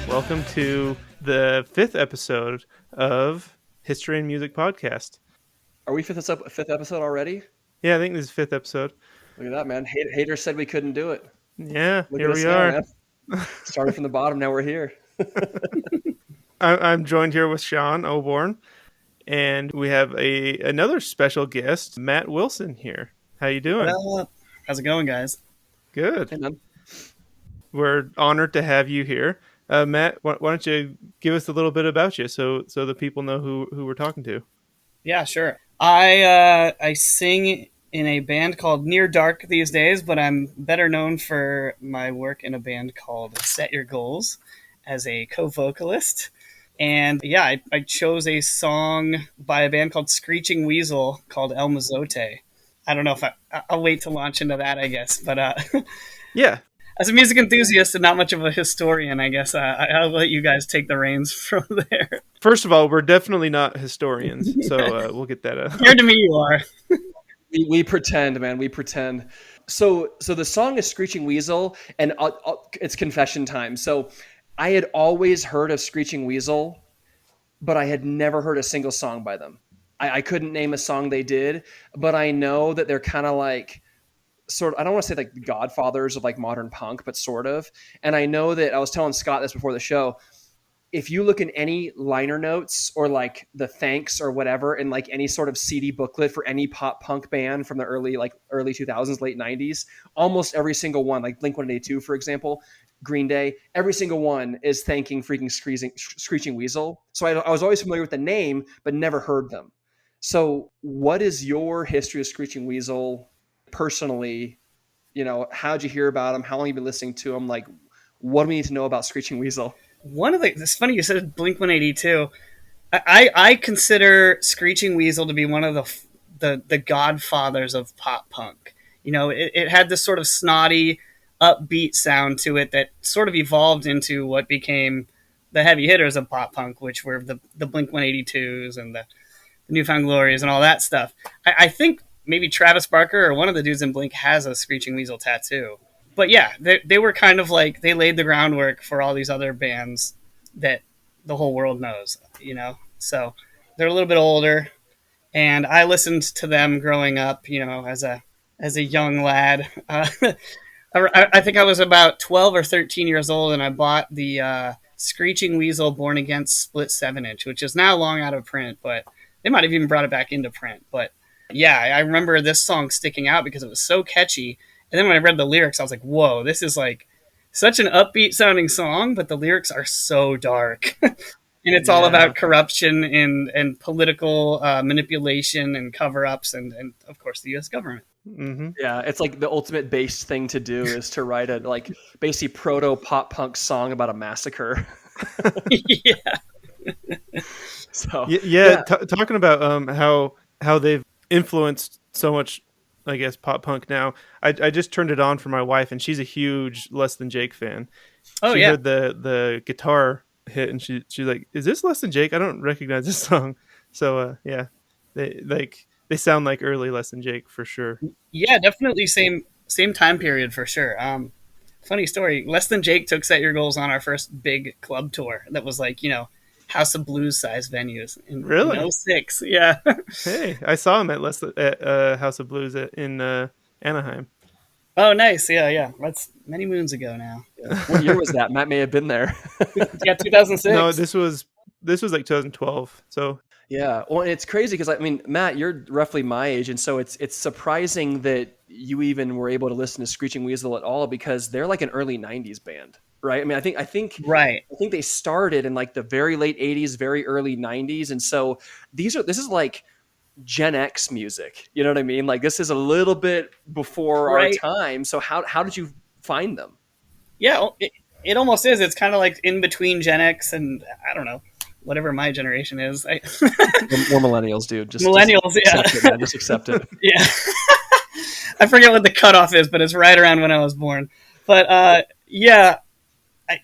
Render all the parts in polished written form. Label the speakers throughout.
Speaker 1: Welcome to the 5th episode of History and Music Podcast.
Speaker 2: Are we fifth episode already?
Speaker 1: Yeah, I think this is 5th episode.
Speaker 2: Look at that, man. Haters said we couldn't do it.
Speaker 1: Yeah,
Speaker 2: Look
Speaker 1: here
Speaker 2: at us
Speaker 1: we
Speaker 2: now,
Speaker 1: are.
Speaker 2: man. Started from the bottom, now we're here.
Speaker 1: I'm joined here with Sean Oborn, and we have another special guest, Matt Wilson here. How you doing?
Speaker 3: Well, how's it going, guys?
Speaker 1: Good.
Speaker 2: Hey, man.
Speaker 1: We're honored to have you here. Matt, why don't you give us a little bit about you so the people know who we're talking to?
Speaker 3: Yeah, sure. I sing in a band called Near Dark these days, but I'm better known for my work in a band called Set Your Goals as a co-vocalist. And yeah, I chose a song by a band called Screeching Weasel called El Mozote. I don't know if I'll wait to launch into that, I guess. But
Speaker 1: Yeah.
Speaker 3: as a music enthusiast and not much of a historian, I guess I'll let you guys take the reins from there.
Speaker 1: First of all, we're definitely not historians, so we'll get that out.
Speaker 3: Compared to me, you are.
Speaker 2: We pretend, man. We pretend. So the song is Screeching Weasel, and it's confession time. So I had always heard of Screeching Weasel, but I had never heard a single song by them. I couldn't name a song they did, but I know that they're kind of like sort of, I don't want to say like the godfathers of like modern punk, but sort of. And I know that I was telling Scott this before the show. If you look in any liner notes or like the thanks or whatever in like any sort of CD booklet for any pop punk band from the early 2000s, late 90s, almost every single one, like Blink-182, for example, Green Day, every single one is thanking freaking Screeching Weasel. So I was always familiar with the name, but never heard them. So what is your history of Screeching Weasel personally? You know, how'd you hear about them? How long have you been listening to them? Like, what do we need to know about Screeching Weasel?
Speaker 3: It's funny you said Blink-182. I consider Screeching Weasel to be one of the godfathers of pop punk. You know, it had this sort of snotty, upbeat sound to it that sort of evolved into what became the heavy hitters of pop punk, which were the Blink-182s and the Newfound Glories and all that stuff. I think maybe Travis Barker or one of the dudes in Blink has a Screeching Weasel tattoo. But yeah, they were kind of like, they laid the groundwork for all these other bands that the whole world knows, you know? So they're a little bit older, and I listened to them growing up, you know, as a young lad. I think I was about 12 or 13 years old, and I bought the Screeching Weasel Born Against split 7-inch, which is now long out of print, but they might have even brought it back into print. But yeah, I remember this song sticking out because it was so catchy. And then when I read the lyrics, I was like, whoa, this is like such an upbeat sounding song, but the lyrics are so dark. And it's all about corruption and political manipulation and cover-ups and, of course, the U.S. government.
Speaker 1: Mm-hmm.
Speaker 2: Yeah, it's like the ultimate base thing to do is to write a like basically proto pop punk song about a massacre.
Speaker 3: Yeah.
Speaker 2: So
Speaker 1: Talking about how they've influenced so much, I guess, pop punk now. I just turned it on for my wife, and she's a huge Less Than Jake fan.
Speaker 3: Oh,
Speaker 1: she
Speaker 3: yeah.
Speaker 1: heard the guitar hit, and she's like, "Is this Less Than Jake? I don't recognize this song." So yeah, they sound like early Less Than Jake for sure.
Speaker 3: Yeah, definitely same time period for sure. Funny story. Less Than Jake took Set Your Goals on our first big club tour. That was like, you know, House of Blues size venues in
Speaker 1: Really?
Speaker 3: 2006. Yeah.
Speaker 1: Hey, I saw him at House of Blues in Anaheim.
Speaker 3: Oh, nice. Yeah. That's many moons ago now.
Speaker 2: what year was that? Matt may have been there.
Speaker 3: Yeah, 2006.
Speaker 1: No, this was like 2012. So
Speaker 2: Yeah, well, it's crazy because I mean, Matt, you're roughly my age, and so it's surprising that you even were able to listen to Screeching Weasel at all because they're like an early '90s band, right? I mean, I think
Speaker 3: Right.
Speaker 2: I think they started in like the very late '80s, very early '90s, and so this is like Gen X music. You know what I mean? Like this is a little bit before
Speaker 3: Right.
Speaker 2: our time. So how did you find them?
Speaker 3: Yeah, it almost is. It's kind of like in between Gen X and, I don't know, whatever my generation is.
Speaker 2: We're millennials, dude.
Speaker 3: Millennials,
Speaker 2: just
Speaker 3: yeah.
Speaker 2: accept it, man. Just accept it.
Speaker 3: Yeah. I forget what the cutoff is, but it's right around when I was born. But yeah,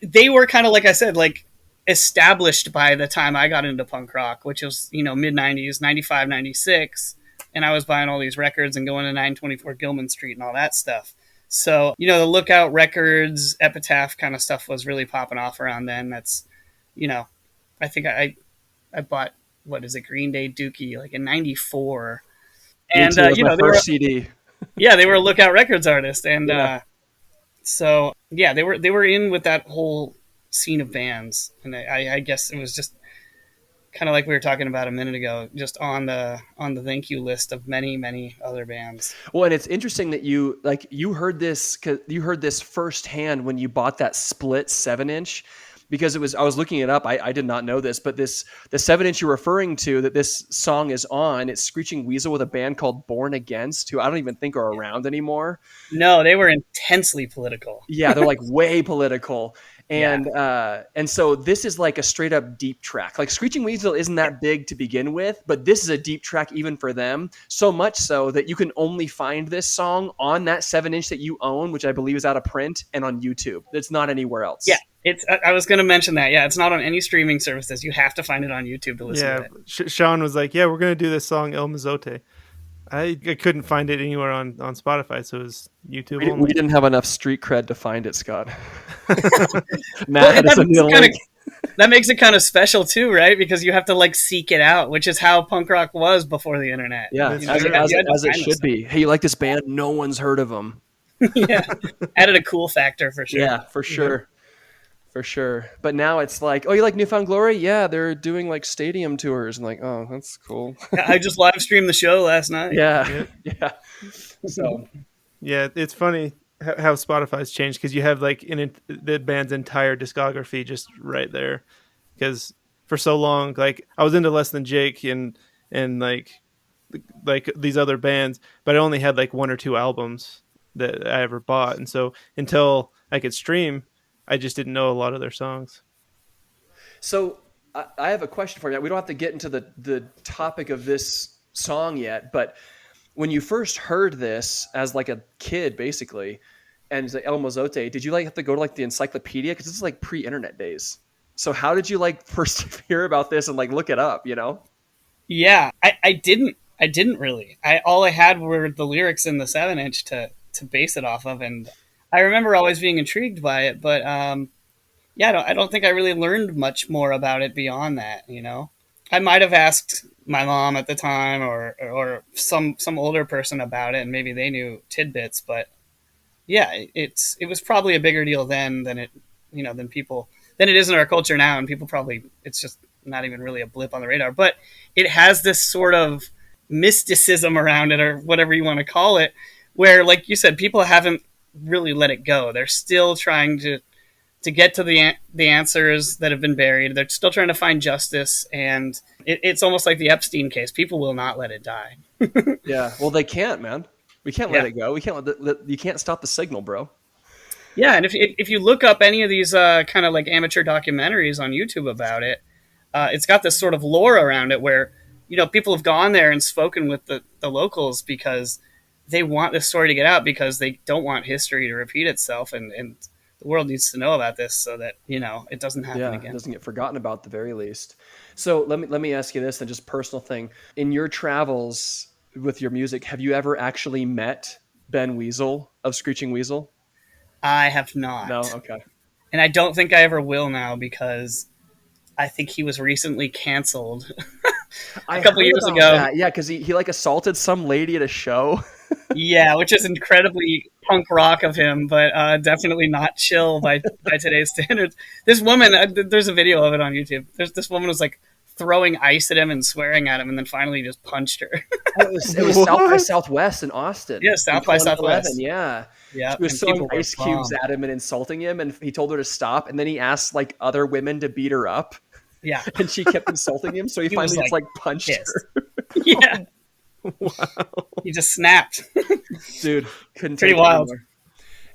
Speaker 3: they were kind of, like I said, like established by the time I got into punk rock, which was, you know, mid-90s, 95, 96. And I was buying all these records and going to 924 Gilman Street and all that stuff. So, the Lookout Records, Epitaph kind of stuff was really popping off around then. That's, you know, I think I bought, what is it, Green Day Dookie, like in 94.
Speaker 2: Me
Speaker 3: And,
Speaker 2: too. It was my
Speaker 3: they were,
Speaker 2: first CD.
Speaker 3: yeah, they were a Lookout Records artist. And
Speaker 2: Yeah.
Speaker 3: so, yeah, they were in with that whole scene of bands. And I guess it was just kind of like we were talking about a minute ago, just on the thank you list of many other bands.
Speaker 2: Well, and it's interesting that you heard this firsthand when you bought that split 7-inch, because I was looking it up. I did not know this, but the 7-inch you're referring to that this song is on, it's Screeching Weasel with a band called Born Against, who I don't even think are around anymore.
Speaker 3: No, they were intensely political.
Speaker 2: Yeah, they're like way political. And
Speaker 3: Yeah.
Speaker 2: and so this is like a straight up deep track. Like Screeching Weasel isn't that big to begin with, but this is a deep track even for them. So much so that you can only find this song on that 7-inch that you own, which I believe is out of print, and on YouTube. It's not anywhere else.
Speaker 3: Yeah, I was going to mention that. Yeah, it's not on any streaming services. You have to find it on YouTube to listen to it.
Speaker 1: Sean was like, "Yeah, we're gonna do this song El Mozote." I couldn't find it anywhere on Spotify, so it was YouTube
Speaker 2: We
Speaker 1: only.
Speaker 2: didn't have enough street cred to find it, Scott.
Speaker 3: Well,
Speaker 2: Matt had to send me the link.
Speaker 3: that makes it kind of special too, right? Because you have to like seek it out, which is how punk rock was before the internet.
Speaker 2: Yeah,
Speaker 1: That's
Speaker 2: as
Speaker 1: true.
Speaker 2: it should be. Hey, you like this band? No one's heard of them.
Speaker 3: Yeah, added a cool factor for sure.
Speaker 2: Yeah, for sure. For sure. But now it's like, oh, you like Newfound Glory? Yeah, they're doing like stadium tours. And like, oh, that's cool.
Speaker 3: I just live streamed the show last night.
Speaker 2: Yeah. Yeah. So,
Speaker 1: Yeah, it's funny how Spotify's changed, because you have like the band's entire discography just right there. Because for so long, like I was into Less Than Jake and like these other bands, but I only had like one or two albums that I ever bought, and so until I could stream, I just didn't know a lot of their songs.
Speaker 2: so I have a question for you. We don't have to get into the topic of this song yet, but when you first heard this as like a kid, basically, and it's like El Mozote, did you like have to go to like the encyclopedia? Because this is like pre-internet days. So how did you like first hear about this and like look it up, you know?
Speaker 3: Yeah, I didn't really. All I had were the lyrics in the 7-inch to base it off of, and I remember always being intrigued by it. But yeah, I don't think I really learned much more about it beyond that. I might have asked my mom at the time, or some older person about it, and maybe they knew tidbits. But yeah, it was probably a bigger deal then than it than it is in our culture now, and people probably, it's just not even really a blip on the radar. But it has this sort of mysticism around it, or whatever you want to call it, where, like you said, people haven't really let it go. They're still trying to get to the answers that have been buried. They're still trying to find justice, and it's almost like the Epstein case. People will not let it die.
Speaker 2: Yeah. Well, they can't, man. We can't let it go. We can't you can't stop the signal, bro.
Speaker 3: Yeah, and if you look up any of these kind of like amateur documentaries on YouTube about it, it's got this sort of lore around it where, people have gone there and spoken with the locals because they want this story to get out, because they don't want history to repeat itself, and the world needs to know about this so that, it doesn't happen again.
Speaker 2: It doesn't get forgotten about at the very least. So let me ask you this, and just personal thing. In your travels with your music, have you ever actually met Ben Weasel of Screeching Weasel?
Speaker 3: I have not.
Speaker 2: No? Okay.
Speaker 3: And I don't think I ever will now, because I think he was recently canceled a couple years ago.
Speaker 2: That. Yeah, because he like assaulted some lady at a show.
Speaker 3: Yeah, which is incredibly punk rock of him, but definitely not chill by today's standards. This woman, there's a video of it on YouTube. This woman was like throwing ice at him and swearing at him, and then finally just punched her.
Speaker 2: It was South by Southwest in Austin.
Speaker 3: Yeah, South by Southwest.
Speaker 2: Yeah.
Speaker 3: Yeah,
Speaker 2: She was throwing ice cubes at him and insulting him, and he told her to stop, and then he asked like other women to beat her up.
Speaker 3: Yeah.
Speaker 2: And she kept insulting him, so he finally just like punched her.
Speaker 3: Yeah.
Speaker 1: Wow.
Speaker 3: He just snapped.
Speaker 2: Dude, couldn't
Speaker 3: Pretty
Speaker 2: take it
Speaker 3: wild.
Speaker 2: anymore.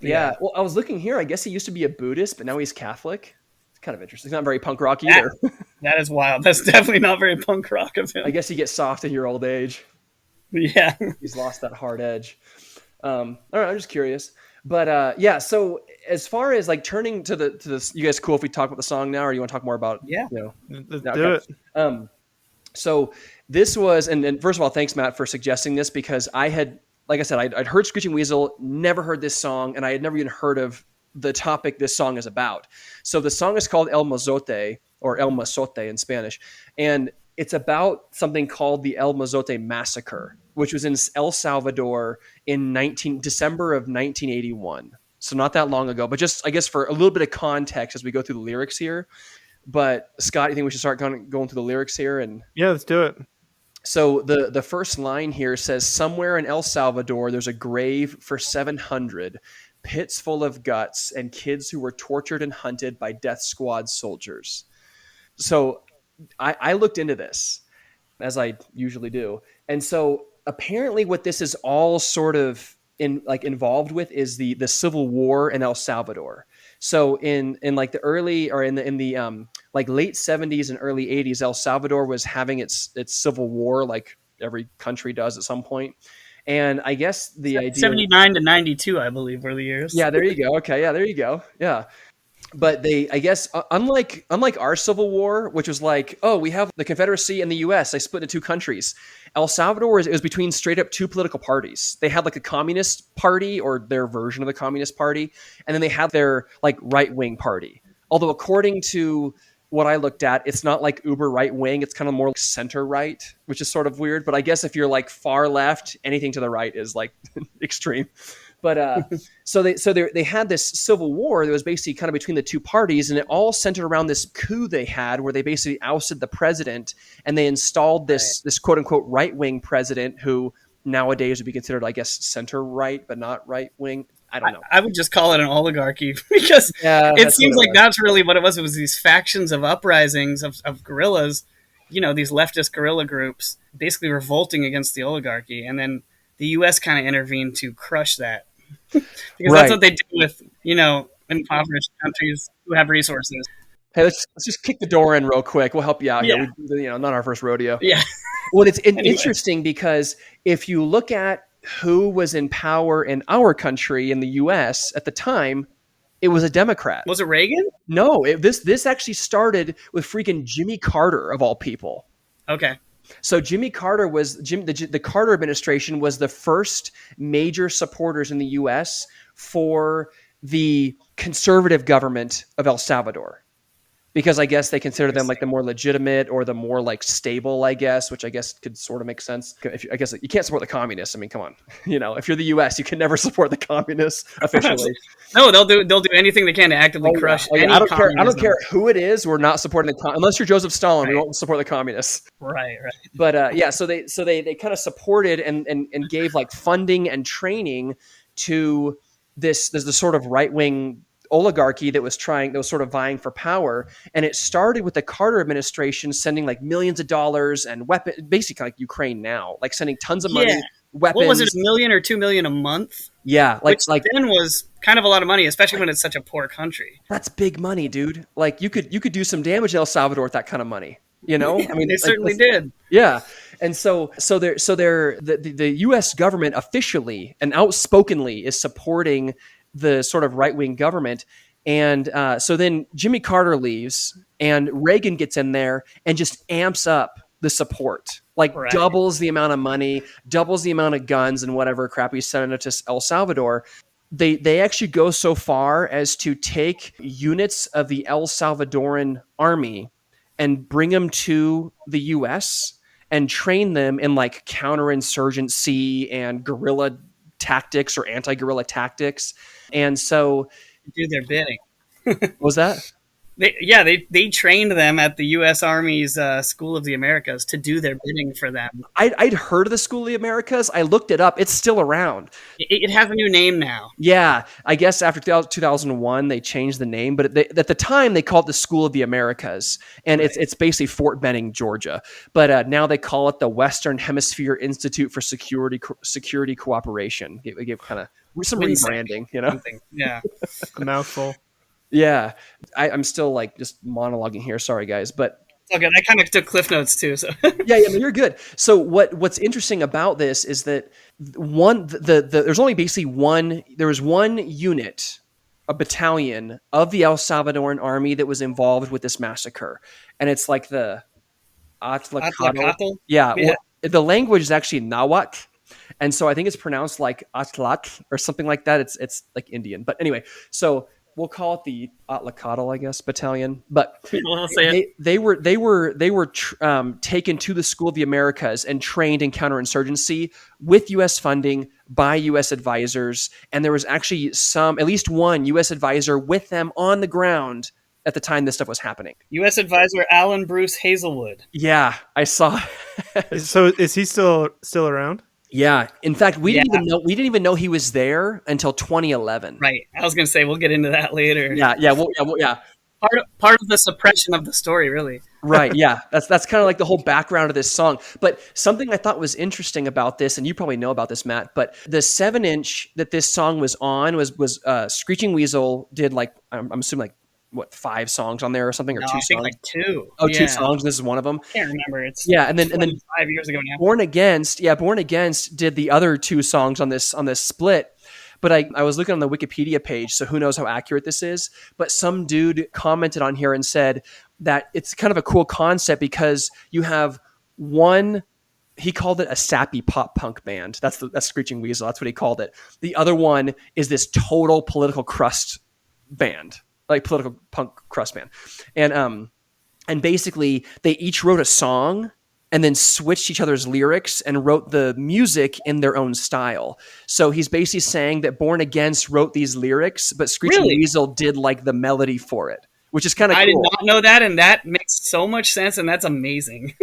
Speaker 2: Yeah. Well, I was looking here. I guess he used to be a Buddhist, but now he's Catholic. It's kind of interesting. He's not very punk rock either.
Speaker 3: That is wild. That's definitely not very punk rock of him.
Speaker 2: I guess he gets soft in your old age.
Speaker 3: Yeah.
Speaker 2: He's lost that hard edge. All right, I'm just curious. But yeah, so as far as like turning to the you guys cool if we talk about the song now, or you want to talk more about
Speaker 1: Let's
Speaker 2: Okay.
Speaker 1: do it.
Speaker 2: So this was, and first of all, thanks Matt for suggesting this, because I had like I said, I'd heard Screeching Weasel, never heard this song, and I had never even heard of the topic this song is about. So the song is called El Mozote, or El Mozote in Spanish, and it's about something called the El Mozote Massacre, which was in El Salvador in December of 1981. So not that long ago, but just, I guess, for a little bit of context as we go through the lyrics here. But Scott, you think we should start going through the lyrics here? And
Speaker 1: Yeah, let's do it.
Speaker 2: so the first line here says, somewhere in El Salvador, there's a grave for 700 pits full of guts and kids who were tortured and hunted by death squad soldiers. So I looked into this, as I usually do. And so apparently what this is all sort of involved with is the Civil War in El Salvador. So in like the early, or in the like late 70s and early 80s, El Salvador was having its civil war, like every country does at some point. And I guess the idea
Speaker 3: 79 to 92, I believe, were the years.
Speaker 2: Yeah, there you go. Okay, yeah, there you go. Yeah. But they, I guess, unlike our Civil War, which was like, oh, we have the Confederacy and the U.S., they split into two countries. El Salvador it was between straight up two political parties. They had like a Communist Party, or their version of the Communist Party, and then they had their like right-wing party. Although according to what I looked at, it's not like uber right-wing. It's kind of more like center-right, which is sort of weird. But I guess if you're like far left, anything to the right is like extreme. But so they had this civil war that was basically kind of between the two parties, and it all centered around this coup they had, where they basically ousted the president and they installed this quote unquote right wing president, who nowadays would be considered, I guess, center right, but not right wing. I don't know.
Speaker 3: I would just call it an oligarchy because it seems like that's really what it was. It was these factions of uprisings of guerrillas, these leftist guerrilla groups basically revolting against the oligarchy, and then the U.S. kind of intervened to crush that. Because that's what they do with, impoverished countries who have resources.
Speaker 2: Hey, let's just kick the door in real quick. We'll help you out here. Not our first rodeo.
Speaker 3: Yeah.
Speaker 2: Well, it's interesting because if you look at who was in power in our country, in the U.S. at the time, it was a Democrat.
Speaker 3: Was it Reagan?
Speaker 2: No, this actually started with freaking Jimmy Carter, of all people.
Speaker 3: Okay.
Speaker 2: So Jimmy Carter the Carter administration was the first major supporters in the U.S. for the conservative government of El Salvador, because I guess they consider them like the more legitimate or the more like stable, I guess, which I guess could sort of make sense. I guess you can't support the communists. I mean, come on, if you're the U.S., you can never support the communists officially.
Speaker 3: No, they'll do anything they can to actively crush.
Speaker 2: I don't care who it is. We're not supporting unless you're Joseph Stalin. Right. We won't support the communists.
Speaker 3: Right.
Speaker 2: But so they kind of supported and gave like funding and training to this the sort of right wing oligarchy that was sort of vying for power. And it started with the Carter administration sending like millions of dollars and weapons, basically like Ukraine now, like sending tons of money, weapons.
Speaker 3: What was it, $1 million or $2 million a month?
Speaker 2: Yeah.
Speaker 3: Which then was kind of a lot of money, especially when it's such a poor country.
Speaker 2: That's big money, dude. Like you could do some damage in El Salvador with that kind of money. I mean,
Speaker 3: they certainly did.
Speaker 2: Yeah. And so the U.S. government officially and outspokenly is supporting the sort of right-wing government. And so then Jimmy Carter leaves and Reagan gets in there and just amps up the support, doubles the amount of money, doubles the amount of guns and whatever crap he's sending to El Salvador. They actually go so far as to take units of the El Salvadoran army and bring them to the U.S. and train them in like counterinsurgency and guerrilla tactics or anti-guerrilla tactics. And so
Speaker 3: do their bidding.
Speaker 2: What was that?
Speaker 3: They trained them at the U.S. Army's School of the Americas to do their bidding for them.
Speaker 2: I'd heard of the School of the Americas. I looked it up. It's still around.
Speaker 3: It has a new name now.
Speaker 2: Yeah, I guess after 2001 they changed the name, but at the time they called it the School of the Americas, and it's basically Fort Benning, Georgia. But now they call it the Western Hemisphere Institute for Security Cooperation. They give kind of some rebranding,
Speaker 3: Yeah,
Speaker 1: a mouthful.
Speaker 2: Yeah, I'm still like just monologuing here. Sorry, guys, but
Speaker 3: okay. I kind of took cliff notes too. So
Speaker 2: yeah, no, you're good. So what's interesting about this is that there's only basically there was one unit, a battalion of the El Salvadoran army that was involved with this massacre, and it's like the Atlacatl.
Speaker 3: Yeah.
Speaker 2: Well, the language is actually Nahuatl. And so I think it's pronounced like Atlat or something like that. It's like Indian. But anyway, so we'll call it the Atlacatl, I guess, battalion. But
Speaker 3: We'll say it.
Speaker 2: they were taken to the School of the Americas and trained in counterinsurgency with U.S. funding by U.S. advisors, and there was actually at least one U.S. advisor with them on the ground at the time this stuff was happening.
Speaker 3: U.S. Advisor Alan Bruce Hazelwood.
Speaker 2: Yeah, I saw.
Speaker 1: So is he still around?
Speaker 2: Yeah, in fact, we
Speaker 3: Yeah.
Speaker 2: didn't even know he was there until 2011.
Speaker 3: Right. I was going to say we'll get into that later.
Speaker 2: Yeah.
Speaker 3: Part of the suppression of the story, really.
Speaker 2: Right. Yeah. That's kind of like the whole background of this song. But something I thought was interesting about this, and you probably know about this, Matt, but the 7-inch that this song was on was Screeching Weasel did like, I'm assuming like, what, 5 songs on there or something, or
Speaker 3: No,
Speaker 2: 2
Speaker 3: I think
Speaker 2: songs?
Speaker 3: like 2.
Speaker 2: Oh,
Speaker 3: Yeah.
Speaker 2: 2 songs. And this is one of them.
Speaker 3: I can't remember. It's
Speaker 2: And then
Speaker 3: 5 years ago now.
Speaker 2: Born Against did the other 2 songs on this split. But I was looking on the Wikipedia page, so who knows how accurate this is. But some dude commented on here and said that it's kind of a cool concept because you have one, he called it a sappy pop punk band. That's Screeching Weasel. That's what he called it. The other one is this total political crust band, like political punk crust band. And basically they each wrote a song and then switched each other's lyrics and wrote the music in their own style. So he's basically saying that Born Against wrote these lyrics, but Screeching
Speaker 3: Really?
Speaker 2: Weasel did like the melody for it, which is kind of cool.
Speaker 3: I did not know that, and that makes so much sense, and that's amazing.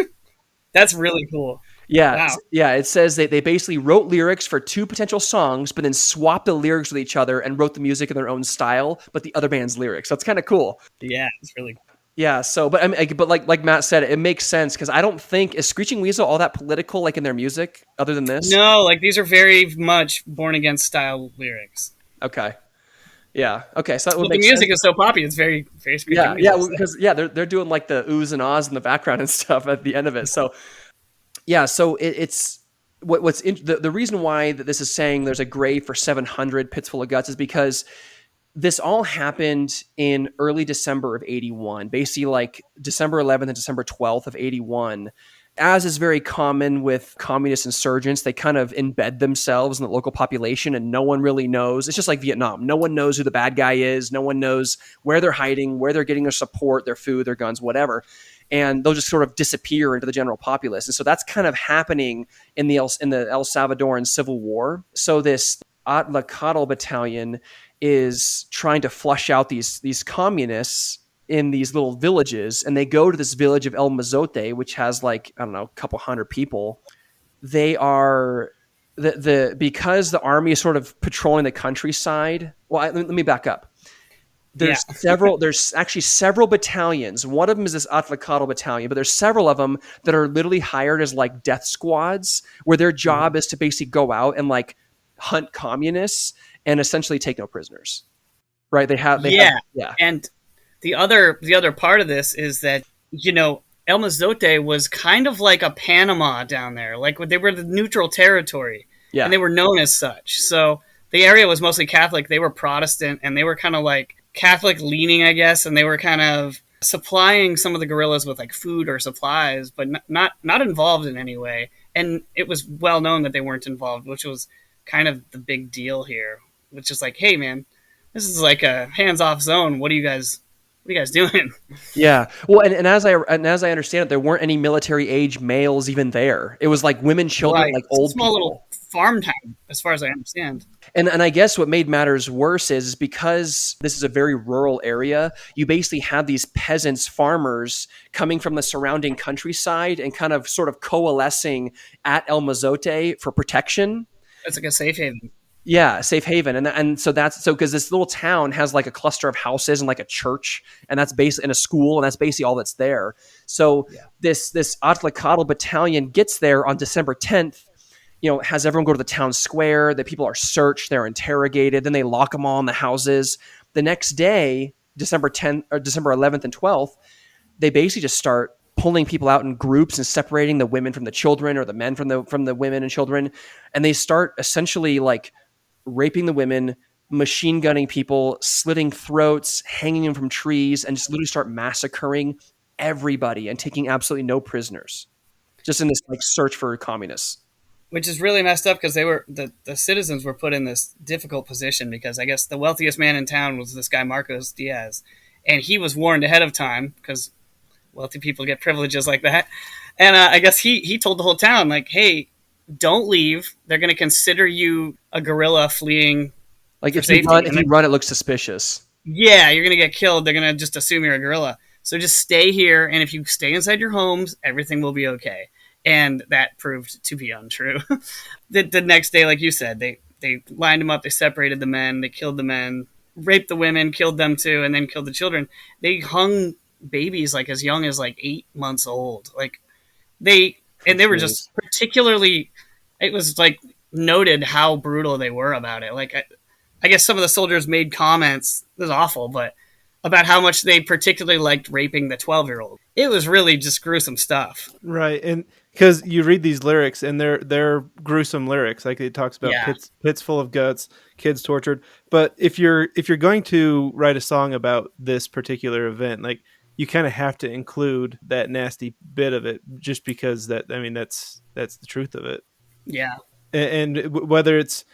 Speaker 3: That's really cool.
Speaker 2: Yeah,
Speaker 3: Wow.
Speaker 2: yeah. It says they basically wrote lyrics for 2 potential songs, but then swapped the lyrics with each other and wrote the music in their own style, but the other band's lyrics. That's kind of cool.
Speaker 3: Yeah, it's really cool.
Speaker 2: Yeah. So, but I mean, but like Matt said, it makes sense because I don't think is Screeching Weasel all that political, like in their music, other than this.
Speaker 3: No, like these are very much Born Against style lyrics.
Speaker 2: Okay. Yeah. Okay. So that would
Speaker 3: But the
Speaker 2: make
Speaker 3: music
Speaker 2: sense.
Speaker 3: is so poppy; it's very, very Screeching
Speaker 2: Yeah,
Speaker 3: Weasel.
Speaker 2: because they're doing like the oohs and ahs in the background and stuff at the end of it. So so it's the reason why that this is saying there's a grave for 700 pits full of guts is because this all happened in early December of 81, basically like December 11th and December 12th of 81. As is very common with communist insurgents, they kind of embed themselves in the local population and no one really knows. It's just like Vietnam. No one knows who the bad guy is. No one knows where they're hiding, where they're getting their support, their food, their guns, whatever. And they'll just sort of disappear into the general populace. And so that's kind of happening in the El Salvadoran Civil War. So this Atlacatl battalion is trying to flush out these communists in these little villages, and they go to this village of El Mozote, which has like, I don't know, a couple hundred people. They are because the army is sort of patrolling the countryside. Well, let me back up. There's there's actually several battalions. One of them is this Atlacatl battalion, but there's several of them that are literally hired as like death squads, where their job is to basically go out and like hunt communists and essentially take no prisoners. Right? They have.
Speaker 3: And the other part of this is that, El Mozote was kind of like a Panama down there. Like they were the neutral territory.
Speaker 2: Yeah.
Speaker 3: And they were known as such. So the area was mostly Catholic. They were Protestant, and they were kind of like Catholic leaning, I guess, and they were kind of supplying some of the guerrillas with like food or supplies, but not involved in any way. And it was well known that they weren't involved, which was kind of the big deal here, which is like, hey man, this is like a hands-off zone. What are you guys doing?
Speaker 2: Yeah. Well, and as I understand it, there weren't any military age males even there. It was like women, children,
Speaker 3: Right.
Speaker 2: like old
Speaker 3: small
Speaker 2: people.
Speaker 3: little farm town, as far as I understand.
Speaker 2: And I guess what made matters worse is because this is a very rural area, you basically have these peasants, farmers coming from the surrounding countryside and kind of sort of coalescing at El Mozote for protection.
Speaker 3: It's like a safe haven.
Speaker 2: Yeah, safe haven. And so because this little town has like a cluster of houses and like a church, and that's basically in a school, and that's basically all that's there. So this Atlacatl battalion gets there on December 10th, has everyone go to the town square. The people are searched, they're interrogated, then they lock them all in the houses. The next day, December 10th or December 11th and 12th, they basically just start pulling people out in groups and separating the women from the children or the men from the women and children. And they start essentially like raping the women, machine gunning people, slitting throats, hanging them from trees, and just literally start massacring everybody and taking absolutely no prisoners. Just in this like search for communists.
Speaker 3: which is really messed up because the citizens were put in this difficult position because I guess the wealthiest man in town was this guy Marcos Diaz, and he was warned ahead of time because wealthy people get privileges like that, and I guess he told the whole town like, hey, don't leave. They're going to consider you a guerrilla fleeing
Speaker 2: Like
Speaker 3: for
Speaker 2: if you
Speaker 3: safety.
Speaker 2: run, if you run, it looks suspicious.
Speaker 3: Yeah, you're going to get killed. They're going to just assume you're a gorilla. So just stay here, and if you stay inside your homes, everything will be okay. And that proved to be untrue. The next day, like you said, they lined them up, they separated the men, they killed the men, raped the women, killed them too, and then killed the children. They hung babies like as young as like 8 months old. Like they were just particularly, it was like noted how brutal they were about it. Like I guess some of the soldiers made comments, this is awful, but about how much they particularly liked raping the 12-year-old. It was really just gruesome stuff.
Speaker 1: Right, and because you read these lyrics and they're gruesome lyrics, like it talks about
Speaker 3: Yeah.
Speaker 1: pits full of guts, kids tortured. But if you're going to write a song about this particular event, like you kind of have to include that nasty bit of it, just because that's the truth of it.
Speaker 3: Yeah.
Speaker 1: And whether it's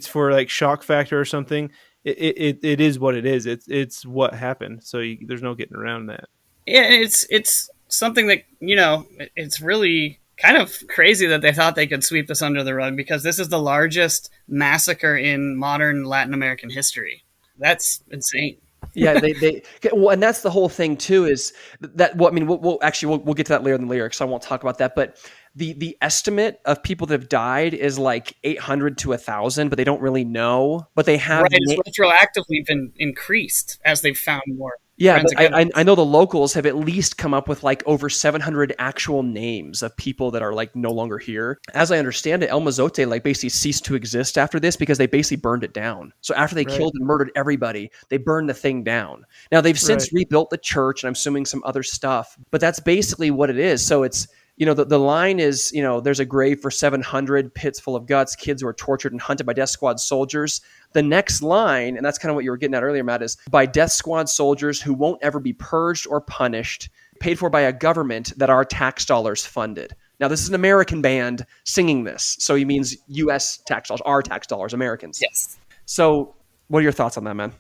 Speaker 1: for like shock factor or something, it is what it is. It's what happened. So there's no getting around that.
Speaker 3: Yeah, it's something that, it's really kind of crazy that they thought they could sweep this under the rug because this is the largest massacre in modern Latin American history. That's insane.
Speaker 2: Yeah, they well, and that's the whole thing too. Is that well, I mean, we'll actually we'll get to that later in the lyrics, so I won't talk about that. But the estimate of people that have died is like 800 to 1,000, but they don't really know. But they have
Speaker 3: Right, it's retroactively been increased as they've found more.
Speaker 2: yeah, but
Speaker 3: forensic evidence.
Speaker 2: I know the locals have at least come up with like over 700 actual names of people that are like no longer here. As I understand it, El Mozote like basically ceased to exist after this because they basically burned it down. So after they
Speaker 1: Right.
Speaker 2: killed and murdered everybody, they burned the thing down. Now they've since
Speaker 1: Right.
Speaker 2: rebuilt the church and I'm assuming some other stuff, but that's basically what it is. So it's the line is, there's a grave for 700 pits full of guts, kids who are tortured and hunted by death squad soldiers. The next line, and that's kind of what you were getting at earlier, Matt, is by death squad soldiers who won't ever be purged or punished, paid for by a government that our tax dollars funded. Now, this is an American band singing this. So he means U.S. tax dollars, our tax dollars, Americans.
Speaker 3: Yes.
Speaker 2: So what are your thoughts on that, man?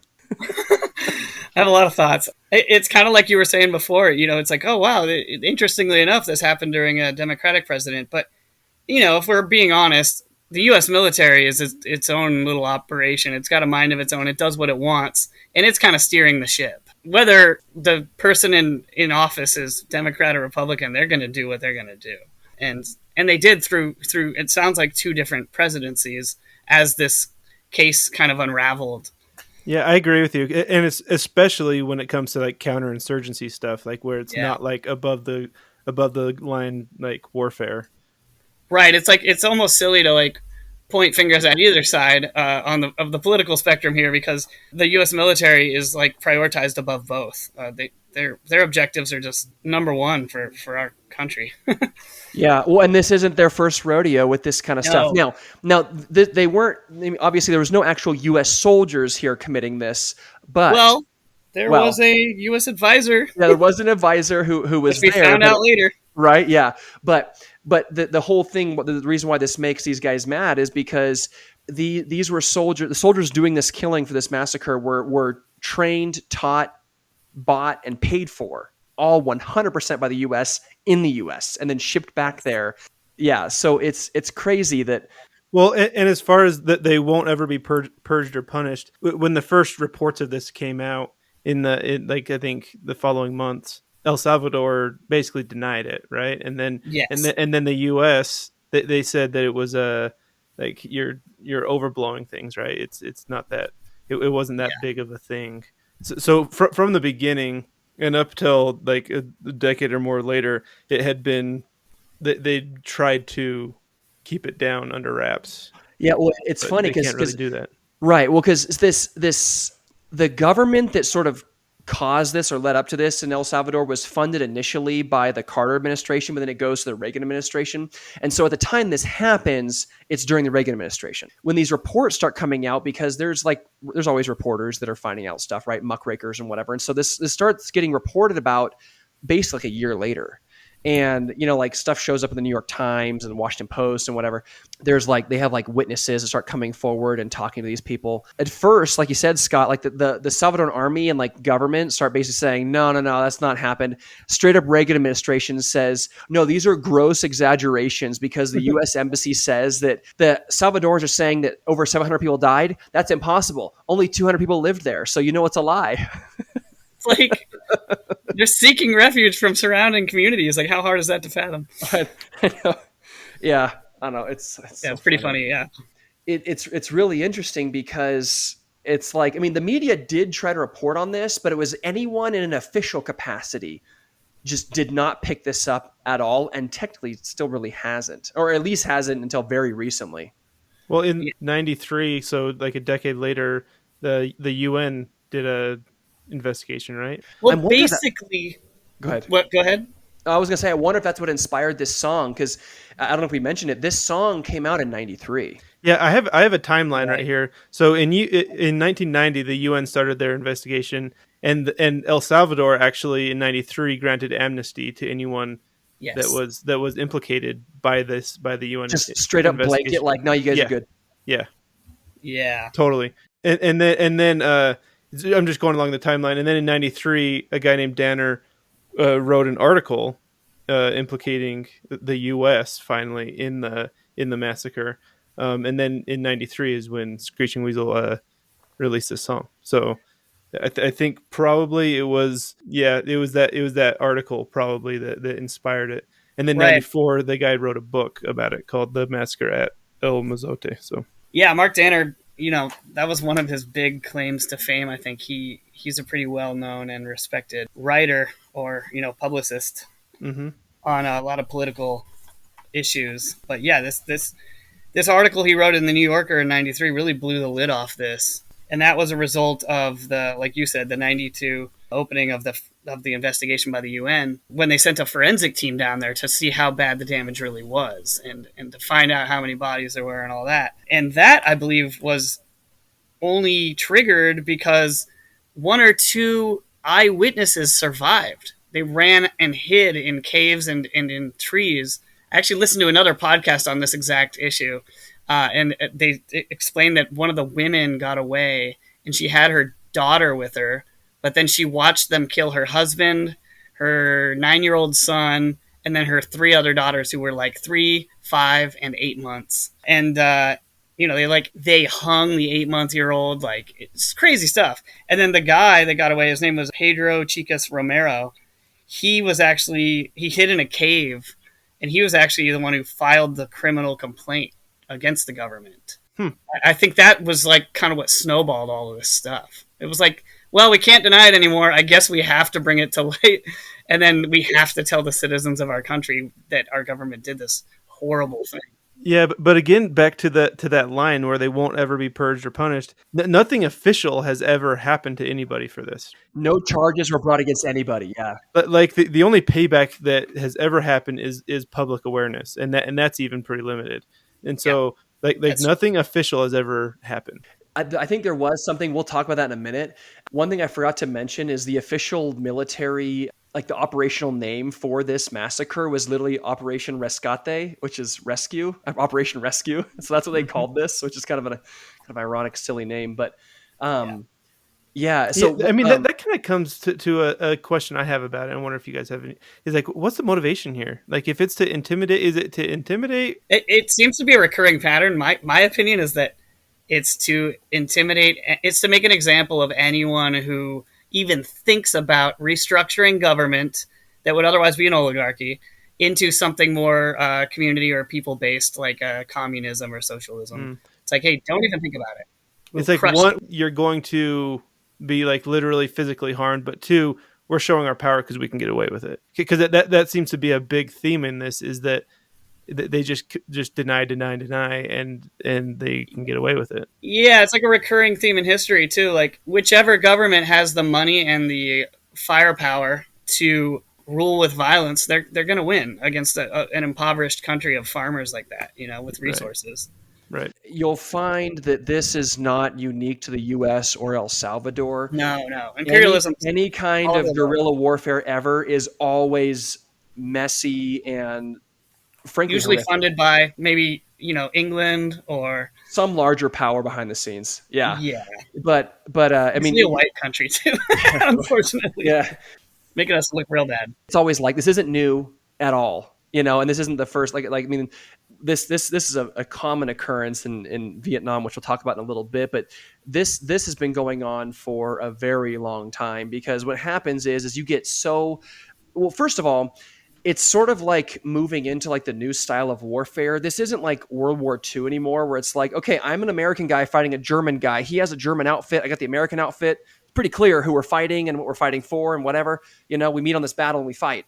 Speaker 3: I have a lot of thoughts. It's kind of like you were saying before, it's like, oh, wow, interestingly enough, this happened during a Democratic president. But, if we're being honest, the U.S. military is its own little operation. It's got a mind of its own. It does what it wants, and it's kind of steering the ship. Whether the person in office is Democrat or Republican, they're going to do what they're going to do. And they did through it sounds like 2 different presidencies as this case kind of unraveled.
Speaker 1: Yeah, I agree with you, and it's especially when it comes to like counterinsurgency stuff, like where it's not like above the line like warfare.
Speaker 3: Right. It's like it's almost silly to like point fingers at either side of the political spectrum here because the U.S. military is like prioritized above both. Their objectives are just number one for our country.
Speaker 2: Yeah, well, and this isn't their first rodeo with this kind of stuff. Now, they weren't. I mean, obviously, there was no actual U.S. soldiers here committing this, but
Speaker 3: there was a U.S. advisor.
Speaker 2: Yeah, there was an advisor who was
Speaker 3: we
Speaker 2: there.
Speaker 3: Found out later,
Speaker 2: right? Yeah, but the whole thing, the reason why this makes these guys mad is because these were soldiers. The soldiers doing this killing for this massacre were trained, taught, bought, and paid for all 100% by the U.S. in the U.S. and then shipped back there. Yeah, so it's crazy that.
Speaker 1: Well, and as far as that, they won't ever be purged or punished. When the first reports of this came out in I think the following months, El Salvador basically denied it, right? And then and then the U.S. they said that it was like you're overblowing things, right? It's not that it wasn't that big of a thing. So from the beginning and up till like a decade or more later, it had been they tried to keep it down under wraps.
Speaker 2: Yeah, well, it's funny because
Speaker 1: they can't really do that,
Speaker 2: right? Well, because the government that sort of caused this or led up to this in El Salvador was funded initially by the Carter administration, but then it goes to the Reagan administration. And so at the time this happens, it's during the Reagan administration. When these reports start coming out, because there's always reporters that are finding out stuff, right? Muckrakers and whatever. And so this starts getting reported about basically a year later. and like stuff shows up in the New York Times and the Washington Post and whatever. There's they have witnesses that start coming forward and talking to these people. At first, like you said, Scott, the Salvadoran army and government start basically saying, no, that's not happened. Straight up Reagan administration says, no, these are gross exaggerations because the U.S. embassy says that the Salvadorans are saying that over 700 people died. That's impossible. Only 200 people lived there. So it's a lie.
Speaker 3: It's they're seeking refuge from surrounding communities. How hard is that to fathom?
Speaker 2: I know. Yeah. I don't know. It's
Speaker 3: so pretty funny. Yeah.
Speaker 2: It's really interesting because it's the media did try to report on this, but it was anyone in an official capacity just did not pick this up at all. And technically still really hasn't, or at least hasn't until very recently.
Speaker 1: Well, in 93, so a decade later, the UN did a investigation, right?
Speaker 3: Well, basically,
Speaker 2: go ahead.
Speaker 3: What? Go ahead.
Speaker 2: I was going to say, I wonder if that's what inspired this song, because I don't know if we mentioned it. This song came out in 93.
Speaker 1: Yeah, I have a timeline right here. So in 1990, the UN started their investigation, and El Salvador actually in 93 granted amnesty to anyone that was implicated by the UN.
Speaker 2: Just straight up blanket, no, you guys are good.
Speaker 3: Yeah,
Speaker 1: totally. And then I'm just going along the timeline. And then in 93, a guy named Danner wrote an article implicating the U.S. finally in the massacre, and then in 93 is when Screeching Weasel released this song. So I think probably it was that article probably that inspired it. And then 94, the guy wrote a book about it called The Massacre at El Mozote. So
Speaker 3: yeah, Mark Danner, that was one of his big claims to fame. I think he's a pretty well-known and respected writer or, publicist on a lot of political issues. But yeah, this article he wrote in the New Yorker in 93 really blew the lid off this. And that was a result of like you said, the 92 opening of the investigation by the UN, when they sent a forensic team down there to see how bad the damage really was and to find out how many bodies there were and all that. And that, I believe, was only triggered because one or two eyewitnesses survived. They ran and hid in caves and in trees. I actually listened to another podcast on this exact issue, and they explained that one of the women got away and she had her daughter with her, but then she watched them kill her husband, her 9-year-old son, and then her 3 other daughters who were 3, 5, and 8 months. And they hung the 8-month-year-old. It's crazy stuff. And then the guy that got away, his name was Pedro Chicas Romero. He hid in a cave, and he was actually the one who filed the criminal complaint against the government. I think that was kind of what snowballed all of this stuff. It was well, we can't deny it anymore. I guess we have to bring it to light, and then we have to tell the citizens of our country that our government did this horrible thing.
Speaker 1: Yeah, but again, back to that line where they won't ever be purged or punished. Nothing official has ever happened to anybody for this.
Speaker 2: No charges were brought against anybody. Yeah,
Speaker 1: but the only payback that has ever happened is public awareness, and that's even pretty limited. And so, nothing official has ever happened.
Speaker 2: I think there was something. We'll talk about that in a minute. One thing I forgot to mention is the official military, the operational name for this massacre was literally Operation Rescate, which is rescue, Operation Rescue. So that's what they called this, which is kind of an ironic, silly name. But yeah. So
Speaker 1: I mean, that kind of comes to a question I have about it. I wonder if you guys have any. Is what's the motivation here? If it's to intimidate, is it to intimidate?
Speaker 3: It seems to be a recurring pattern. My opinion is that it's to intimidate. It's to make an example of anyone who even thinks about restructuring government that would otherwise be an oligarchy into something more community or people-based, like communism or socialism. It's hey, don't even think about it.
Speaker 1: It's one, you're going to be literally physically harmed, but 2, we're showing our power because we can get away with it. Because that seems to be a big theme in this, is that they just deny, and they can get away with it.
Speaker 3: Yeah, it's a recurring theme in history too. Whichever government has the money and the firepower to rule with violence, they're going to win against an impoverished country of farmers like that, with resources.
Speaker 1: Right.
Speaker 2: You'll find that this is not unique to the U.S. or El Salvador.
Speaker 3: No. Imperialism.
Speaker 2: Any kind of guerrilla warfare ever is always messy and frankly
Speaker 3: Usually
Speaker 2: horrific.
Speaker 3: funded by maybe, England or
Speaker 2: Some larger power behind the scenes. Yeah.
Speaker 3: yeah,
Speaker 2: But I mean,
Speaker 3: usually a white country too. Unfortunately,
Speaker 2: yeah,
Speaker 3: making us look real bad.
Speaker 2: it's always like, this isn't new at all, and this isn't the first, I mean, this is a common occurrence in Vietnam, which we'll talk about in a little bit, but this has been going on for a very long time, because what happens is you get so, well, first of all, it's sort of like moving into like the new style of warfare. This isn't like World War II anymore, where it's like, okay, I'm an American guy fighting a German guy. He has a German outfit. I got the American outfit. It's pretty clear who we're fighting and what we're fighting for and whatever. We meet on this battle and we fight,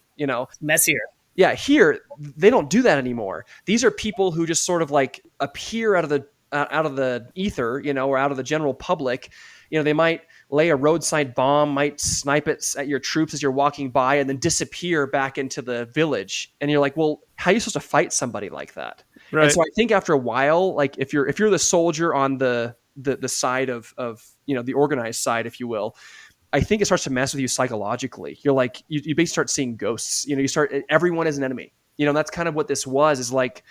Speaker 3: Messier.
Speaker 2: Yeah, here they don't do that anymore. These are people who just sort of like appear out of the ether, or out of the general public. They might lay a roadside bomb, might snipe it at your troops as you're walking by, and then disappear back into the village. And you're like, well, how are you supposed to fight somebody like that?
Speaker 1: Right.
Speaker 2: And so I think after a while, like if you're the soldier on the side of the organized side, if you will, I think it starts to mess with you psychologically. You're like, you basically start seeing ghosts. Everyone is an enemy. And that's kind of what this was. Is like,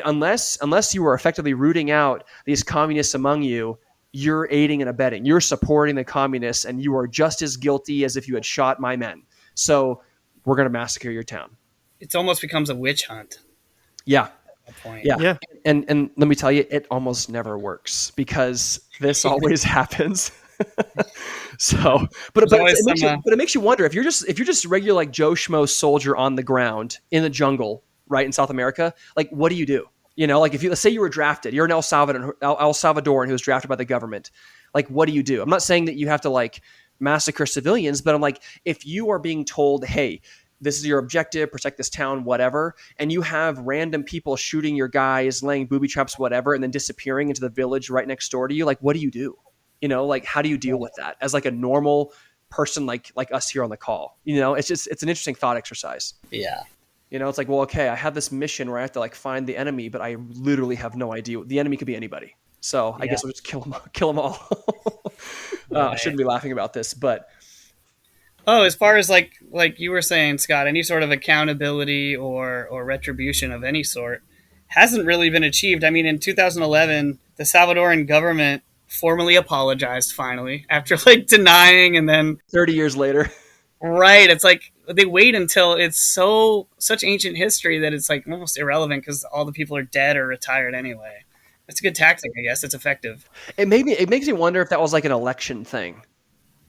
Speaker 2: unless you were effectively rooting out these communists among you, you're aiding and abetting. You're supporting the communists, and you are just as guilty as if you had shot my men. So we're going to massacre your town.
Speaker 3: It almost becomes a witch hunt.
Speaker 2: Yeah.
Speaker 3: At that point.
Speaker 2: Yeah. And let me tell you, it almost never works, because this always happens. So, but it makes you wonder, if you're just a regular like Joe Schmo soldier on the ground in the jungle, right, in South America, like, what do you do? Like, if let's say you were drafted, you're an El Salvadoran who was drafted by the government. Like, what do you do? I'm not saying that you have to like massacre civilians, but I'm like, if you are being told, hey, this is your objective, protect this town, whatever, and you have random people shooting your guys, laying booby traps, whatever, and then disappearing into the village right next door to you, like, what do you do? Like, how do you deal with that as like a normal person, like us here on the call? It's an interesting thought exercise.
Speaker 3: Yeah.
Speaker 2: It's like, well, okay, I have this mission where I have to like find the enemy, but I literally have no idea. The enemy could be anybody. So I guess we'll just kill them all. Right. I shouldn't be laughing about this, but.
Speaker 3: Oh, as far as like you were saying, Scott, any sort of accountability or retribution of any sort hasn't really been achieved. I mean, in 2011, the Salvadoran government formally apologized finally after like denying, and then
Speaker 2: 30 years later.
Speaker 3: Right. It's like they wait until it's such ancient history that it's like almost irrelevant because all the people are dead or retired anyway. It's a good tactic, I guess. It's effective.
Speaker 2: It makes me wonder if that was like an election thing.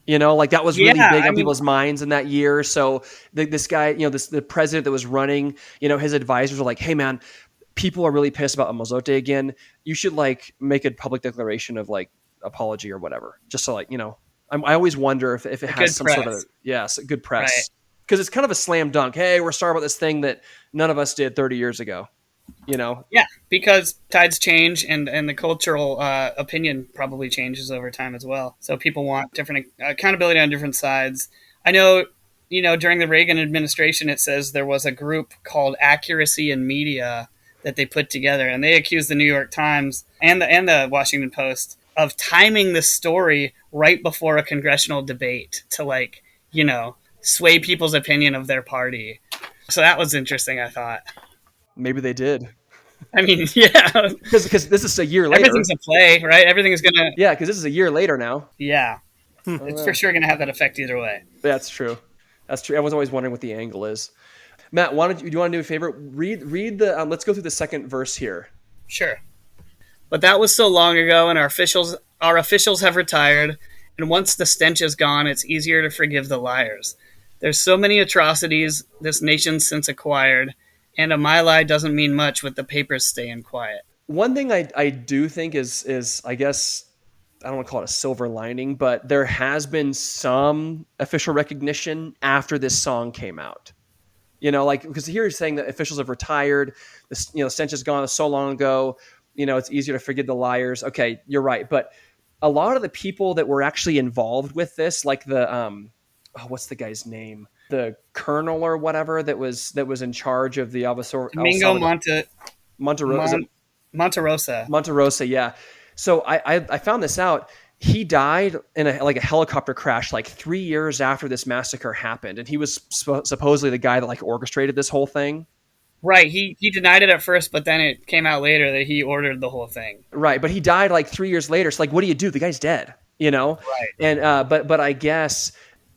Speaker 2: Like that was really big on people's minds in that year. So this guy, the president that was running, his advisors were like, hey man, people are really pissed about Mozote again. You should like make a public declaration of like apology or whatever. Just so like, I always wonder if it has some sort of, good press. Right. Because it's kind of a slam dunk. Hey, we're sorry about this thing that none of us did 30 years ago.
Speaker 3: Yeah, because tides change and the cultural opinion probably changes over time as well. So people want different accountability on different sides. I know, during the Reagan administration, it says there was a group called Accuracy in Media that they put together, and they accused the New York Times and the Washington Post of timing the story right before a congressional debate to like, sway people's opinion of their party. So that was interesting, I thought. Maybe
Speaker 2: they did.
Speaker 3: I mean, yeah.
Speaker 2: Because this is a year later.
Speaker 3: Everything's a play, right? Everything's going to...
Speaker 2: Yeah, because this is a year later now.
Speaker 3: Yeah. It's for sure going to have that effect either way.
Speaker 2: That's true. I was always wondering what the angle is. Matt, do you want to do a favor? Read the... let's go through the second verse here.
Speaker 3: Sure. But that was so long ago, and our officials have retired, and once the stench is gone, it's easier to forgive the liars. There's so many atrocities this nation's since acquired, and a My Lai doesn't mean much with the papers staying quiet.
Speaker 2: One thing I do think is, I guess, I don't want to call it a silver lining, but there has been some official recognition after this song came out. Because here you're saying that officials have retired, the stench is gone so long ago, it's easier to forgive the liars. Okay, you're right. But a lot of the people that were actually involved with this, like the, what's the guy's name? The colonel or whatever that was in charge of the
Speaker 3: Domingo
Speaker 2: Monterosa.
Speaker 3: Monterosa.
Speaker 2: Monterosa, yeah. So I found this out. he died in a helicopter crash like 3 years after this massacre happened, and he was supposedly the guy that like orchestrated this whole thing.
Speaker 3: Right. He denied it at first, but then it came out later that he ordered the whole thing.
Speaker 2: Right, but he died like 3 years later. So like, what do you do? The guy's dead, you know.
Speaker 3: Right.
Speaker 2: And but I guess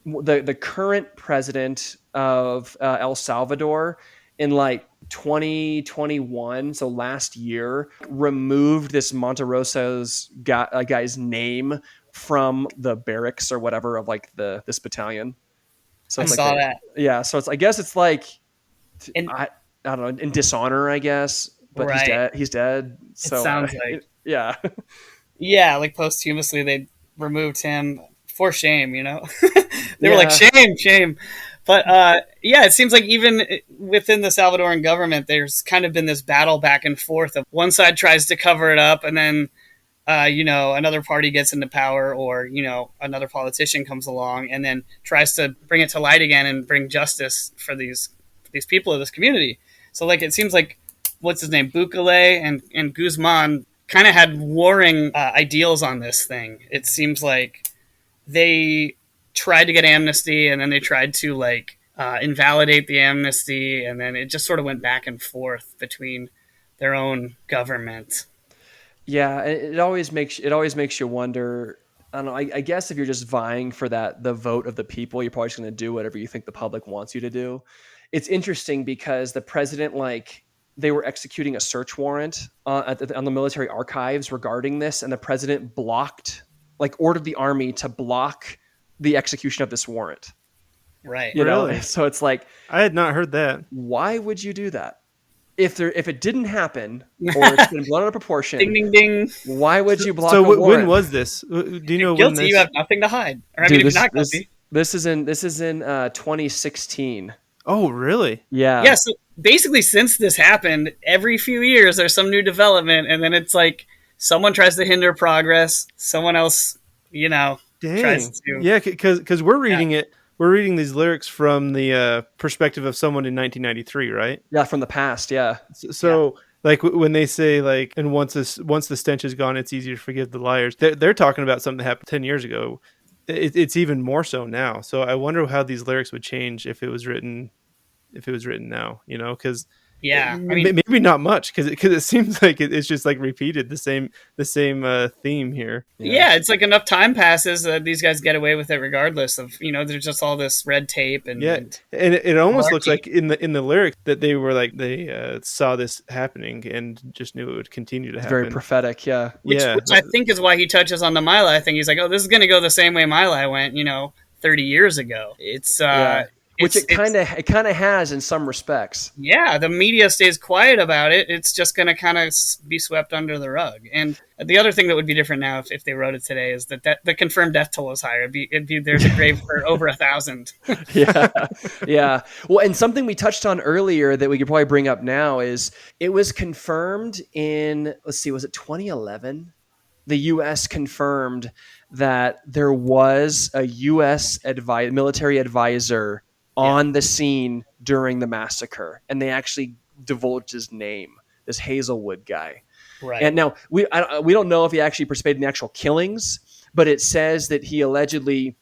Speaker 2: the current president of El Salvador in like 2021, so last year, removed this Monteroso's guy's name from the barracks or whatever of like this battalion. So
Speaker 3: I
Speaker 2: it's like
Speaker 3: saw that.
Speaker 2: Yeah, so it's I guess it's like
Speaker 3: And
Speaker 2: I don't know, in dishonor, I guess. But
Speaker 3: Right.
Speaker 2: he's dead. He's dead. So
Speaker 3: it sounds like
Speaker 2: yeah.
Speaker 3: yeah, like posthumously they removed him for shame. You know, they were
Speaker 2: Yeah.
Speaker 3: like shame. But yeah, it seems like even within the Salvadoran government, there's kind of been this battle back and forth of one side tries to cover it up, and then you know, another party gets into power, or you know, another politician comes along and then tries to bring it to light again and bring justice for these people of this community. So like it seems like what's his name, Bukele and Guzman kind of had warring ideals on this thing. It seems like they tried to get amnesty, and then they tried to like invalidate the amnesty, and then it just sort of went back and forth between their own government.
Speaker 2: Yeah, it always makes you wonder. I don't know. I guess if you're just vying for the vote of the people, you're probably just going to do whatever you think the public wants you to do. It's interesting because the president, like, they were executing a search warrant on the military archives regarding this, and the president ordered the army to block the execution of this warrant.
Speaker 3: Right.
Speaker 2: You know,
Speaker 1: Really?
Speaker 2: so it's like,
Speaker 1: I had not heard that.
Speaker 2: why would you do that? If it didn't happen, or it's been blown out of proportion,
Speaker 3: Ding ding ding.
Speaker 2: why would you block
Speaker 1: So
Speaker 2: a warrant?
Speaker 1: when was this? Do you know when
Speaker 3: Guilty,
Speaker 1: this?
Speaker 3: you have nothing to hide. Or I
Speaker 2: Dude,
Speaker 3: mean, if you're not guilty.
Speaker 2: this is in 2016.
Speaker 1: Oh, really?
Speaker 2: Yeah.
Speaker 3: Yeah, so basically since this happened, every few years there's some new development, and then it's like someone tries to hinder progress, someone else, you know,
Speaker 1: Dang.
Speaker 3: tries to.
Speaker 1: Yeah, because we're reading it. We're reading these lyrics from the perspective of someone in 1993, right?
Speaker 2: Yeah, from the past. Yeah.
Speaker 1: So like when they say like, and once the stench is gone, it's easier to forgive the liars. They're talking about something that happened 10 years ago. It's even more so now. So I wonder how these lyrics would change if it was written now. You know, because
Speaker 3: Yeah, I mean,
Speaker 1: maybe not much because it seems like it's just like repeated the same theme here.
Speaker 3: yeah, it's like enough time passes that these guys get away with it regardless of, you know, there's just all this red tape and
Speaker 1: And it almost looks
Speaker 3: Malarkey.
Speaker 1: like in the lyrics that they were like they saw this happening and just knew it would continue to
Speaker 2: It's
Speaker 1: happen.
Speaker 2: very prophetic. Yeah.
Speaker 3: which I think is why he touches on the My Lai thing. He's like, oh, this is going to go the same way My Lai went, you know, 30 years ago. It's
Speaker 2: Which
Speaker 3: it's-
Speaker 2: it kind of has in some respects.
Speaker 3: yeah, the media stays quiet about it. It's just going to kind of be swept under the rug. And the other thing that would be different now if they wrote it today is that the confirmed death toll is higher. It'd be there's a grave for over 1,000.
Speaker 2: Yeah. Yeah. Well, and something we touched on earlier that we could probably bring up now is it was confirmed in, let's see, was it 2011? The U.S. confirmed that there was a U.S. military advisor on the scene during the massacre, and they actually divulged his name, this Hazelwood guy.
Speaker 3: Right.
Speaker 2: And now we don't know if he actually participated in the actual killings, but it says that he allegedly,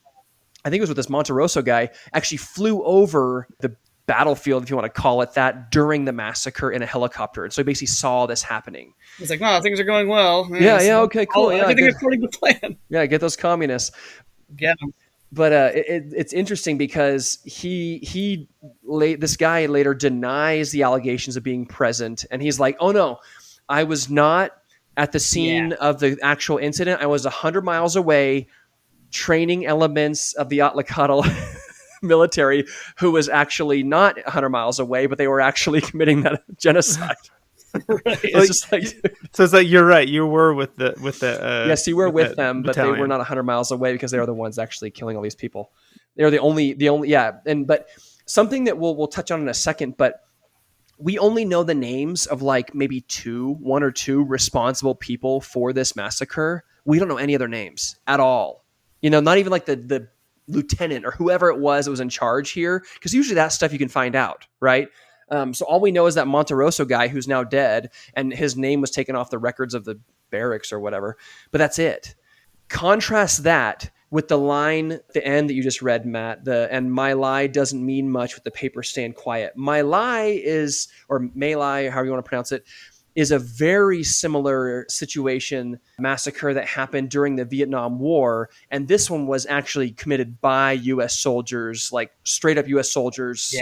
Speaker 2: I think it was with this Monteroso guy, actually flew over the battlefield, if you want to call it that, during the massacre in a helicopter. And so he basically saw this happening.
Speaker 3: He's like, no, things are going well.
Speaker 2: Yeah, okay, cool. Yeah,
Speaker 3: everything
Speaker 2: good.
Speaker 3: according to plan.
Speaker 2: Yeah, get those communists.
Speaker 3: Get them.
Speaker 2: But it's interesting because this guy later denies the allegations of being present, and he's like, "Oh no, I was not at the scene of the actual incident. I was 100 miles away, training elements of the Atlacoatl military, who was actually not 100 miles away, but they were actually committing that genocide."
Speaker 3: Right.
Speaker 2: It's just like,
Speaker 1: So it's like you're right. You were with the
Speaker 2: yes, you were with
Speaker 1: that
Speaker 2: them, but they
Speaker 1: battalion.
Speaker 2: were not 100 miles away because they are the ones actually killing all these people. They're the only yeah. But something that we'll touch on in a second, but we only know the names of like maybe one or two responsible people for this massacre. We don't know any other names at all. You know, not even like the lieutenant or whoever it was that was in charge here, because usually that stuff you can find out, right? So all we know is that Monteroso guy who's now dead, and his name was taken off the records of the barracks or whatever. But that's it. Contrast that with the line at the end that you just read, Matt, and my lie doesn't mean much with the paper staying quiet. My lie is, or My Lai, however you want to pronounce it, is a very similar situation, massacre that happened during the Vietnam War. And this one was actually committed by U.S. soldiers, like straight up U.S. soldiers,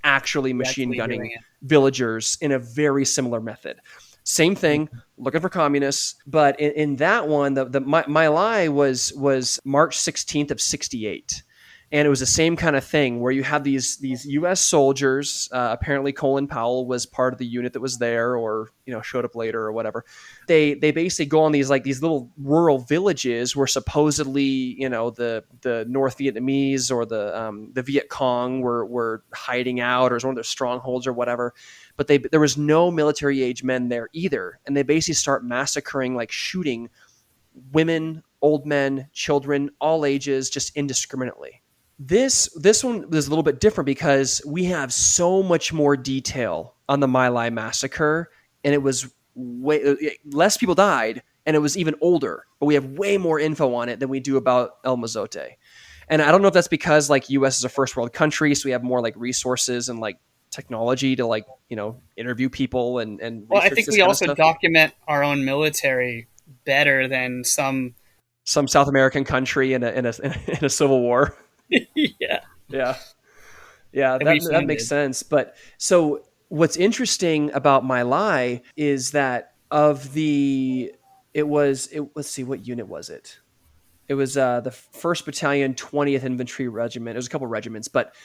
Speaker 2: actually machine gunning villagers in a very similar method. Same thing, looking for communists. But in that one, My Lai was March 16th of 68. And it was the same kind of thing where you have these U.S. soldiers. Apparently, Colin Powell was part of the unit that was there, or showed up later or whatever. They basically go on these little rural villages where supposedly the North Vietnamese or the Viet Cong were hiding out, or as one of their strongholds or whatever. But there was no military age men there either, and they basically start massacring, like shooting women, old men, children, all ages, just indiscriminately. This one was a little bit different because we have so much more detail on the My Lai massacre, and it was way less people died, and it was even older, but we have way more info on it than we do about El Mozote. And I don't know if that's because like U.S. is a first world country, so we have more like resources and like technology to interview people and
Speaker 3: well, I think we also document our own military better than some
Speaker 2: South American country in a civil war. Yeah. That makes sense. But so what's interesting about My Lai is that let's see, what unit was it? It was the 1st Battalion, 20th Infantry Regiment. It was a couple regiments, but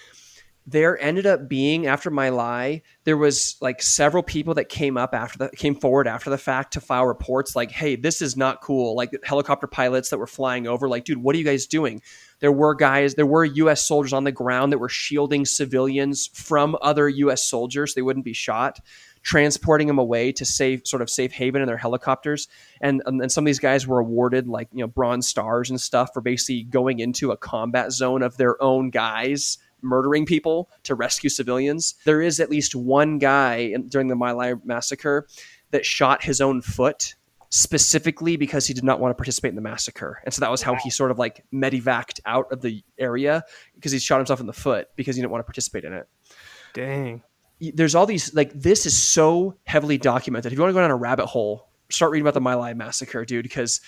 Speaker 2: there ended up being, after My Lai, there was like several people that came forward after the fact to file reports like, hey, this is not cool. Like helicopter pilots that were flying over, like, dude, what are you guys doing? There were U.S. soldiers on the ground that were shielding civilians from other U.S. soldiers so they wouldn't be shot, transporting them away to safe haven in their helicopters. And some of these guys were awarded Bronze Stars and stuff for basically going into a combat zone of their own guys, murdering people to rescue civilians. There is at least one guy during the My Lai massacre that shot his own foot specifically because he did not want to participate in the massacre. And so that was how he sort of like medevaced out of the area, because he shot himself in the foot because he didn't want to participate in it.
Speaker 1: Dang.
Speaker 2: There's all these, this is so heavily documented. If you want to go down a rabbit hole, start reading about the My Lai massacre, dude, because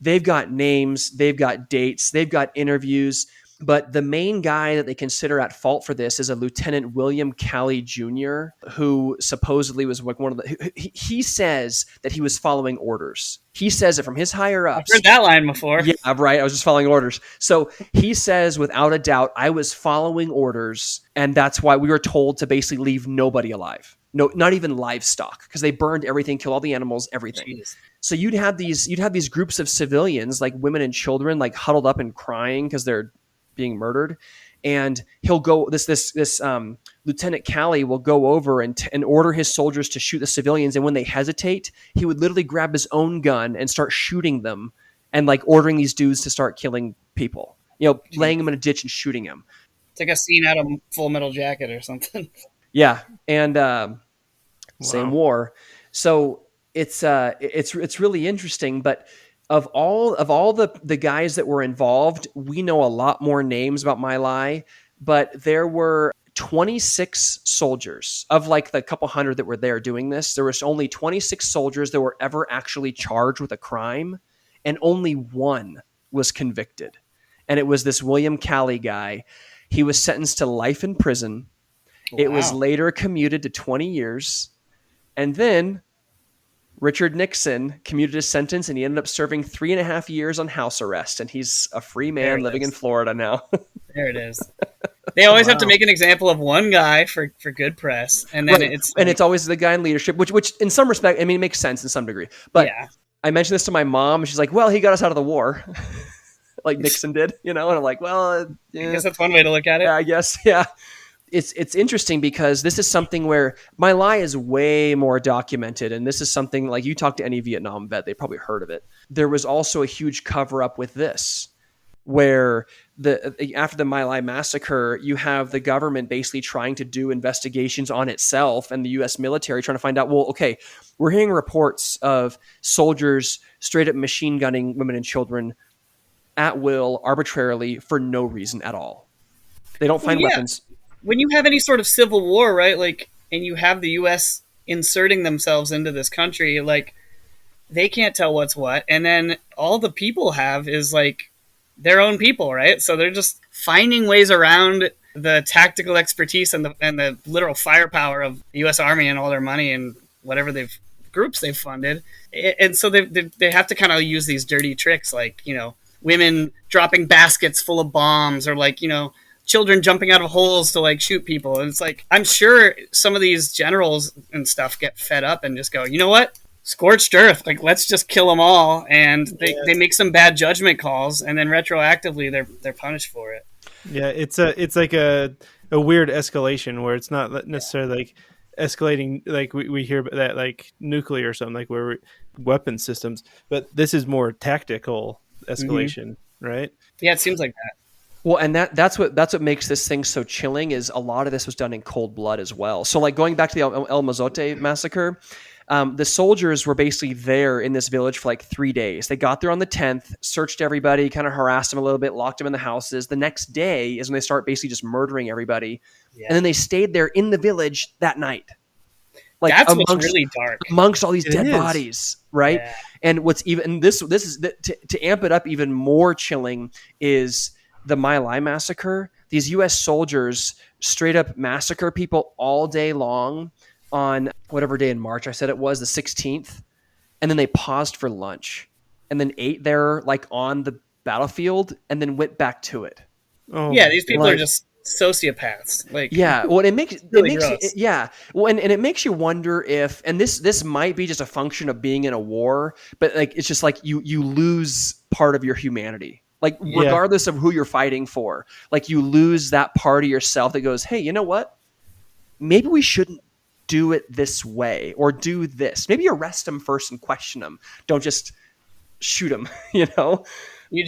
Speaker 2: they've got names, they've got dates, they've got interviews. But the main guy that they consider at fault for this is a Lieutenant William Calley Jr., who supposedly was like one of the... He says that he was following orders. He says it from his higher ups.
Speaker 3: I've heard that line before.
Speaker 2: Yeah, right. I was just following orders. So he says, without a doubt, I was following orders, and that's why we were told to basically leave nobody alive. No, not even livestock, because they burned everything, killed all the animals, everything. Jeez. So you'd have these groups of civilians, like women and children, like huddled up and crying because they're being murdered, and he'll go. This Lieutenant Calley will go over and order his soldiers to shoot the civilians, and when they hesitate, he would literally grab his own gun and start shooting them, and like ordering these dudes to start killing people. Laying them in a ditch and shooting them.
Speaker 3: It's like a scene out of Full Metal Jacket or something.
Speaker 2: Yeah, and same war. So it's really interesting, but. Of all the guys that were involved, we know a lot more names about My Lai, but there were 26 soldiers of like the couple hundred that were there doing this. There was only 26 soldiers that were ever actually charged with a crime, and only one was convicted. And it was this William Calley guy. He was sentenced to life in prison. Wow. It was later commuted to 20 years. And then Richard Nixon commuted his sentence, and he ended up serving 3.5 years on house arrest, and he's a free man living in Florida now.
Speaker 3: There it is. They always have to make an example of one guy for good press, and then
Speaker 2: it's always the guy in leadership, which in some respect, I mean, it makes sense in some degree. But yeah. I mentioned this to my mom, and she's like, "Well, he got us out of the war." Like Nixon did, and I'm like, well, yeah.
Speaker 3: I guess that's one way to look at it.
Speaker 2: Yeah, I guess, yeah. It's interesting because this is something where My Lai is way more documented, and this is something like you talk to any Vietnam vet, they probably heard of it. There was also a huge cover up with this, where after the My Lai massacre, you have the government basically trying to do investigations on itself, and the U.S. military trying to find out, well, okay, we're hearing reports of soldiers straight up machine gunning women and children at will, arbitrarily, for no reason at all. They don't find
Speaker 3: yeah.
Speaker 2: weapons.
Speaker 3: When you have any sort of civil war, right? Like, and you have the U.S. inserting themselves into this country, like, they can't tell what's what, and then all the people have is like their own people, right? So they're just finding ways around the tactical expertise and the literal firepower of the U.S. Army and all their money and whatever groups they've funded, and so they have to kind of use these dirty tricks, like, you know, women dropping baskets full of bombs, or like, you know, children jumping out of holes to like shoot people. And it's like, I'm sure some of these generals and stuff get fed up and just go, you know what? Scorched earth, like, let's just kill them all. And they make some bad judgment calls, and then retroactively they're punished for it.
Speaker 1: Yeah, it's like a weird escalation where it's not necessarily like escalating like we hear that like nuclear or something, like where weapon systems, but this is more tactical escalation, right?
Speaker 3: Yeah, it seems like that.
Speaker 2: Well, and that's what makes this thing so chilling, is a lot of this was done in cold blood as well. So, like, going back to the El Mozote massacre, the soldiers were basically there in this village for like 3 days. They got there on the 10th, searched everybody, kind of harassed them a little bit, locked them in the houses. The next day is when they start basically just murdering everybody. Yeah. And then they stayed there in the village that night. Like,
Speaker 3: that's what's really dark
Speaker 2: amongst all these dead bodies, right? Yeah. And what's even this is to amp it up even more chilling is the My Lai Massacre. These U.S. soldiers straight up massacre people all day long on whatever day in March I said it was, the 16th. And then they paused for lunch and then ate there, like, on the battlefield, and then went back to it.
Speaker 3: Oh, yeah, these people are just sociopaths. Like, yeah,
Speaker 2: well, it makes it makes you wonder if, and this might be just a function of being in a war, but like, it's just like you lose part of your humanity. Like, regardless of who you're fighting for, like, you lose that part of yourself that goes, hey, you know what? Maybe we shouldn't do it this way, or do this. Maybe arrest them first and question them. Don't just shoot them, you know?
Speaker 3: You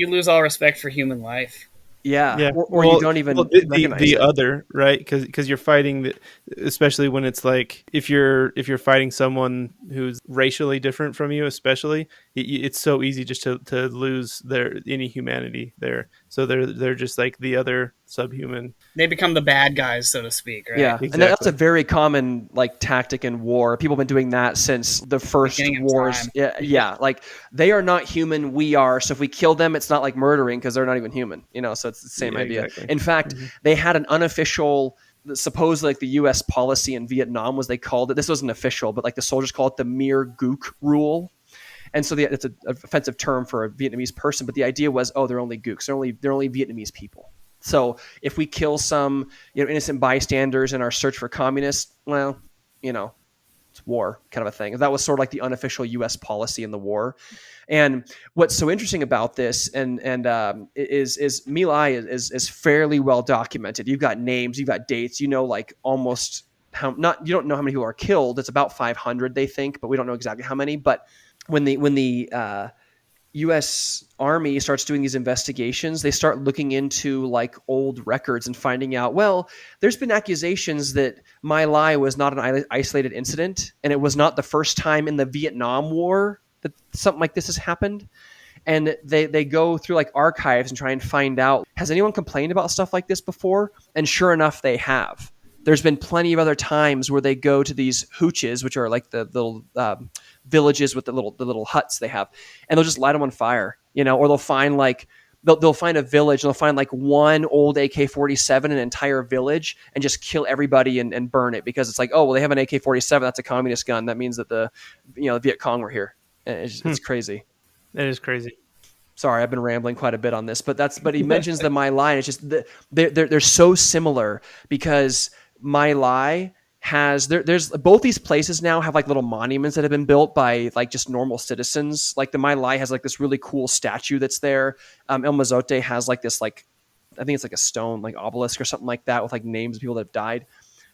Speaker 3: lose all respect for human life.
Speaker 2: Yeah. Or you don't even recognize
Speaker 1: the
Speaker 2: it.
Speaker 1: other, right? Because you're fighting, especially when it's like, if you're fighting someone who's racially different from you, especially, it's so easy just to lose any humanity there. So they're just like the other subhuman.
Speaker 3: They become the bad guys, so to speak, right?
Speaker 2: Yeah, exactly. And that's a very common, like, tactic in war. People have been doing that since the first wars. Yeah, like, they are not human, we are. So if we kill them, it's not like murdering, because they're not even human, you know. So it's the same idea. Exactly. In fact, they had an unofficial, supposedly, like, the U.S. policy in Vietnam was, they called it, this wasn't official, but like the soldiers call it the Mere Gook rule. And so it's an offensive term for a Vietnamese person, but the idea was, they're only gooks, they're only Vietnamese people. So if we kill some, innocent bystanders in our search for communists, well, it's war kind of a thing. That was sort of like the unofficial U.S. policy in the war. And what's so interesting about this is My Lai is fairly well documented. You've got names, you've got dates, like almost you don't know how many people are killed. It's about 500, they think, but we don't know exactly how many. But when the U.S. Army starts doing these investigations, they start looking into like old records and finding out, well, there's been accusations that My Lai was not an isolated incident, and it was not the first time in the Vietnam War that something like this has happened. And they go through like archives and try and find out, has anyone complained about stuff like this before? And sure enough, they have. There's been plenty of other times where they go to these hooches, which are like the little villages with the little huts they have, and they'll just light them on fire, or they'll find like they'll find a village and they'll find like one old AK-47 in an entire village and just kill everybody and burn it, because it's like, oh, well, they have an AK-47, that's a communist gun, that means that the Viet Cong were here. It's crazy.
Speaker 1: That is crazy.
Speaker 2: Sorry, I've been rambling quite a bit on this, but he mentions the My Lai. It's just they're so similar, because My Lai has there's both these places now have like little monuments that have been built by like just normal citizens. Like the My Lai has like this really cool statue that's there. El Mozote has like this, like, I think it's like a stone like obelisk or something like that with like names of people that have died.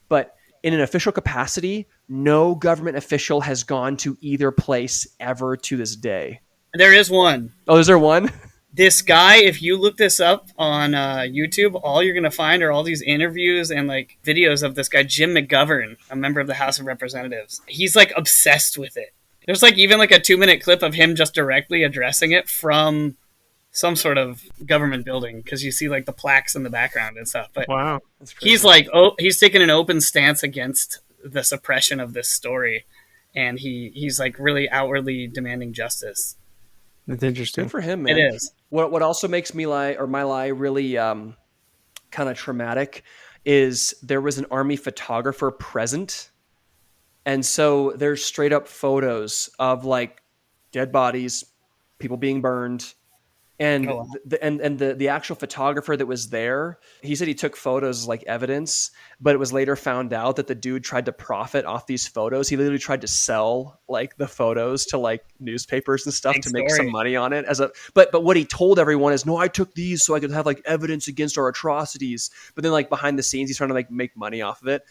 Speaker 2: But in an official capacity, no government official has gone to either place ever to this day.
Speaker 3: There is one.
Speaker 2: Oh, is there one?
Speaker 3: This guy, if you look this up on YouTube, all you're going to find are all these interviews and like videos of this guy, Jim McGovern, a member of the House of Representatives. He's like obsessed with it. There's like even like a 2-minute clip of him just directly addressing it from some sort of government building because you see like the plaques in the background and stuff. But
Speaker 1: Wow.
Speaker 2: That's crazy.
Speaker 3: he's like, he's taken an open stance against the suppression of this story, and he's like really outwardly demanding justice.
Speaker 1: That's interesting.
Speaker 2: Good for him, man.
Speaker 3: It is.
Speaker 2: What also makes My Lai really kind of traumatic is there was an army photographer present, and so there's straight up photos of like dead bodies, people being burned. And
Speaker 3: Oh, wow.
Speaker 2: the actual photographer that was there, he said he took photos as like evidence, but it was later found out that the dude tried to profit off these photos. He literally tried to sell like the photos to like newspapers and stuff
Speaker 3: Big
Speaker 2: to make
Speaker 3: story.
Speaker 2: some money on it. But what he told everyone is, no, I took these so I could have like evidence against our atrocities. But then like behind the scenes, he's trying to like make money off of it.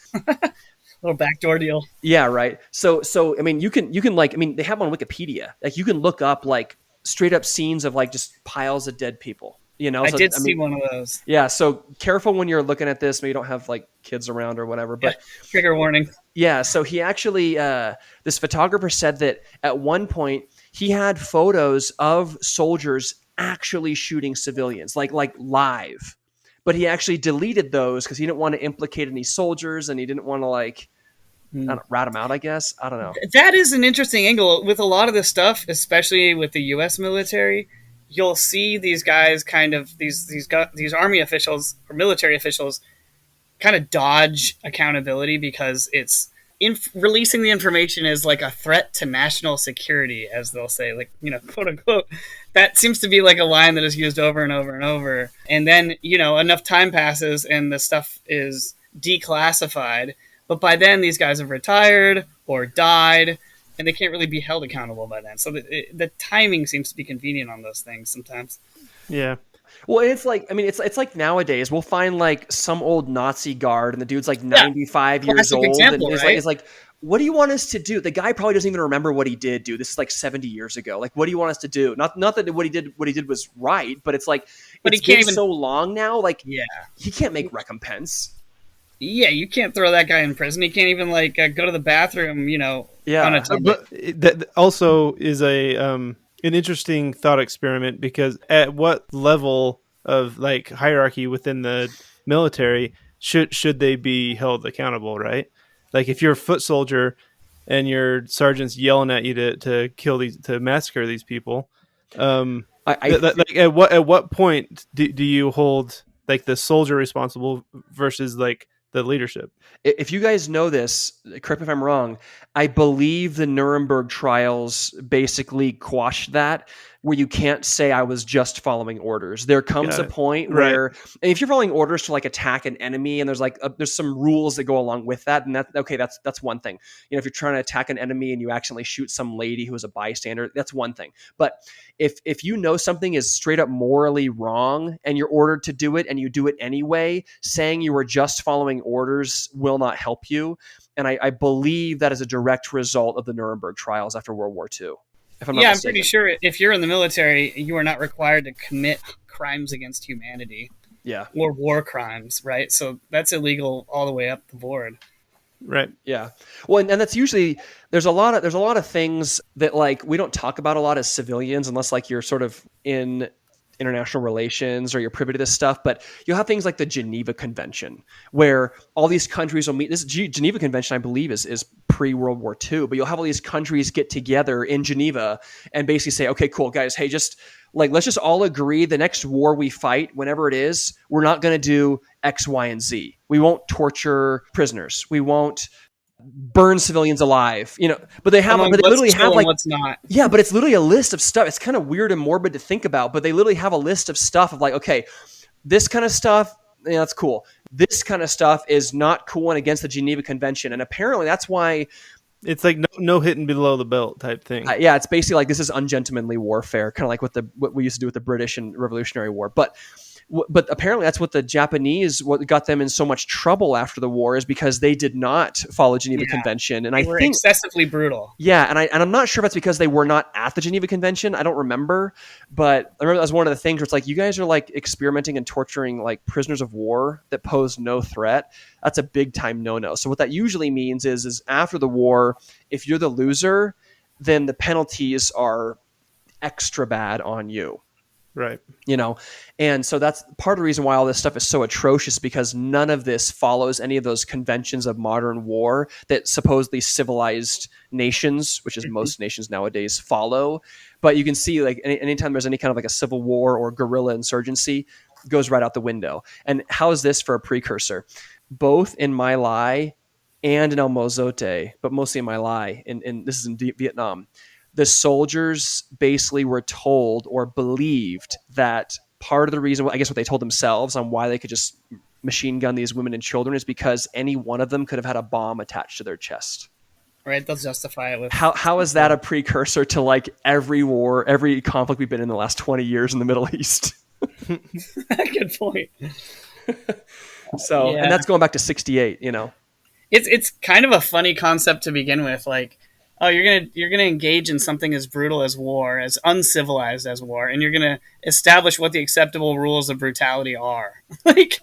Speaker 3: Little backdoor deal.
Speaker 2: Yeah, right. So I mean, you can like, I mean, they have them on Wikipedia. Like you can look up like straight up scenes of like just piles of dead people, you know?
Speaker 3: I
Speaker 2: So,
Speaker 3: did
Speaker 2: I
Speaker 3: see
Speaker 2: mean,
Speaker 3: one of those.
Speaker 2: yeah. So careful when you're looking at this. Maybe you don't have like kids around or whatever, but
Speaker 3: Trigger warning.
Speaker 2: yeah. So he actually, this photographer said that at one point he had photos of soldiers actually shooting civilians, like live, but he actually deleted those because he didn't want to implicate any soldiers and he didn't want to like, I don't know, rat them out, I guess. I don't know.
Speaker 3: That is an interesting angle with a lot of this stuff, especially with the U.S. military. You'll see these guys kind of these army officials or military officials kind of dodge accountability because it's releasing the information is like a threat to national security, as they'll say, like, you know, quote unquote. That seems to be like a line that is used over and over and over. And then, you know, enough time passes and the stuff is declassified. But by then, these guys have retired or died, and they can't really be held accountable by then. So the timing seems to be convenient on those things sometimes.
Speaker 1: Yeah.
Speaker 2: Well, it's like, I mean, it's like nowadays we'll find like some old Nazi guard and the dude's like 95 years
Speaker 3: Classic
Speaker 2: old
Speaker 3: example,
Speaker 2: and
Speaker 3: right?
Speaker 2: is like, what do you want us to do? The guy probably doesn't even remember what he did, dude. This is like 70 years ago. Like, what do you want us to do? Not that what he did was right, but it's like,
Speaker 3: But
Speaker 2: it's
Speaker 3: he can't
Speaker 2: been
Speaker 3: even-
Speaker 2: so long now. Like,
Speaker 3: Yeah.
Speaker 2: he can't make recompense.
Speaker 3: Yeah, you can't throw that guy in prison. He can't even like go to the bathroom, you know,
Speaker 2: Yeah.
Speaker 3: unattended.
Speaker 1: But that also is an interesting thought experiment, because at what level of like hierarchy within the military should they be held accountable, right? Like if you're a foot soldier and your sergeant's yelling at you to kill to massacre these people, like at what point do you hold like the soldier responsible versus like the leadership?
Speaker 2: If you guys know this, correct me if I'm wrong, I believe the Nuremberg trials basically quashed that, where you can't say I was just following orders. There comes a point where, and if you're following orders to like attack an enemy, and there's like there's some rules that go along with that, and that's one thing. You know, if you're trying to attack an enemy and you accidentally shoot some lady who is a bystander, that's one thing. But if you know something is straight up morally wrong and you're ordered to do it and you do it anyway, saying you were just following orders will not help you. And I believe that is a direct result of the Nuremberg trials after World War II. If I'm not
Speaker 3: I'm
Speaker 2: mistaken.
Speaker 3: pretty sure if you're in the military, you are not required to commit crimes against humanity.
Speaker 2: Yeah.
Speaker 3: Or war crimes, right? So that's illegal all the way up the board.
Speaker 1: Right.
Speaker 2: Yeah. Well, and that's usually there's a lot of things that like we don't talk about a lot as civilians unless like you're sort of in international relations or you're privy to this stuff, but you'll have things like the Geneva Convention where all these countries will meet. This Geneva Convention, I believe, is pre-World War II, but you'll have all these countries get together in Geneva and basically say, okay, cool, guys, hey, just like, let's just all agree the next war we fight, whenever it is, we're not going to do X, Y, and Z. We won't torture prisoners. We won't burn civilians alive, you know, but they literally have like,
Speaker 3: what's not.
Speaker 2: Yeah, but it's literally a list of stuff. It's kind of weird and morbid to think about, but they literally have a list of stuff of like, okay, this kind of stuff, yeah, that's cool. This kind of stuff is not cool and against the Geneva Convention. And apparently that's why
Speaker 1: it's like no hitting below the belt type thing.
Speaker 2: Yeah, it's basically like this is ungentlemanly warfare, kind of like what we used to do with the British and Revolutionary War. But apparently that's what the Japanese, what got them in so much trouble after the war is because they did not follow Geneva Convention. And
Speaker 3: they were excessively brutal.
Speaker 2: Yeah, and I'm not sure if it's because they were not at the Geneva Convention. I don't remember, but I remember that was one of the things where it's like you guys are like experimenting and torturing like prisoners of war that pose no threat. That's a big time no-no. So what that usually means is after the war, if you're the loser, then the penalties are extra bad on you.
Speaker 1: Right.
Speaker 2: you know. And so that's part of the reason why all this stuff is so atrocious, because none of this follows any of those conventions of modern war that supposedly civilized nations, which is
Speaker 3: Mhm.
Speaker 2: most nations nowadays, follow. But you can see, like, anytime there's any kind of like a civil war or guerrilla insurgency, goes right out the window. And how is this for a precursor? Both in My Lai and in El Mozote, but mostly in My Lai, and this is in Vietnam, the soldiers basically were told or believed that part of the reason, I guess what they told themselves on why they could just machine gun these women and children, is because any one of them could have had a bomb attached to their chest.
Speaker 3: Right, they'll justify it with
Speaker 2: How is that a precursor to like every war, every conflict we've been in the last 20 years in the Middle East?
Speaker 3: Good point.
Speaker 2: So,
Speaker 3: Yeah.
Speaker 2: and that's going back to 68, you know.
Speaker 3: It's kind of a funny concept to begin with. Like, oh, you're gonna engage in something as brutal as war, as uncivilized as war, and you're gonna establish what the acceptable rules of brutality are. like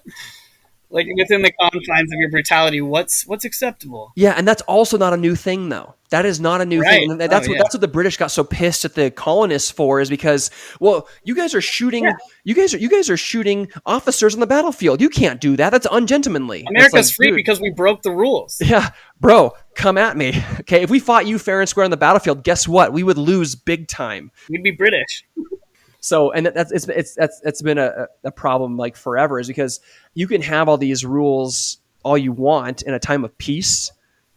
Speaker 3: within the confines of your brutality, what's acceptable?
Speaker 2: Yeah, and that's also not a new thing, though. That is not a new
Speaker 3: Right.
Speaker 2: thing. And that's
Speaker 3: Oh,
Speaker 2: what
Speaker 3: yeah.
Speaker 2: that's what the British got so pissed at the colonists for, is because, well, you guys are shooting,
Speaker 3: Yeah.
Speaker 2: you guys are shooting officers on the battlefield. You can't do that. That's ungentlemanly. It's
Speaker 3: America's
Speaker 2: like,
Speaker 3: free
Speaker 2: dude,
Speaker 3: because we broke the rules.
Speaker 2: yeah, bro, come at me. Okay, if we fought you fair and square on the battlefield, guess what? We would lose big time.
Speaker 3: We'd be British.
Speaker 2: So, and that's been a problem like forever, is because you can have all these rules all you want in a time of peace,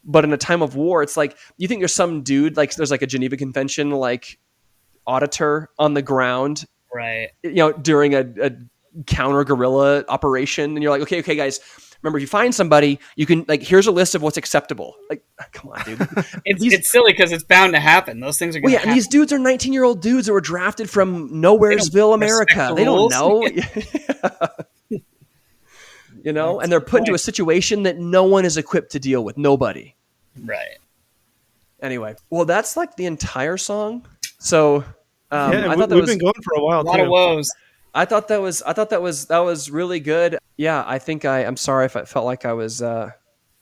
Speaker 2: but in a time of war, it's like, you think there's some dude, like there's like a Geneva Convention like auditor on the ground,
Speaker 3: Right.
Speaker 2: you know, during a counter guerrilla operation, and you're like, okay, guys, remember, if you find somebody, you can, like, here's a list of what's acceptable. Like, come on, dude.
Speaker 3: It's silly because it's bound to happen. Those things are going
Speaker 2: Well,
Speaker 3: to
Speaker 2: yeah,
Speaker 3: happen.
Speaker 2: and these dudes are 19-year-old dudes that were drafted from Nowheresville, America.
Speaker 3: respect the
Speaker 2: They don't
Speaker 3: rules.
Speaker 2: know. You know, and they're put into a situation that no one is equipped to deal with. Nobody.
Speaker 3: Right.
Speaker 2: Anyway, well, that's like the entire song. So
Speaker 1: Yeah,
Speaker 2: I thought that
Speaker 1: we've
Speaker 2: was
Speaker 1: been going for a while
Speaker 3: A lot
Speaker 1: too.
Speaker 3: of woes.
Speaker 2: I thought that was really good. Yeah, I think I'm sorry if I felt like I was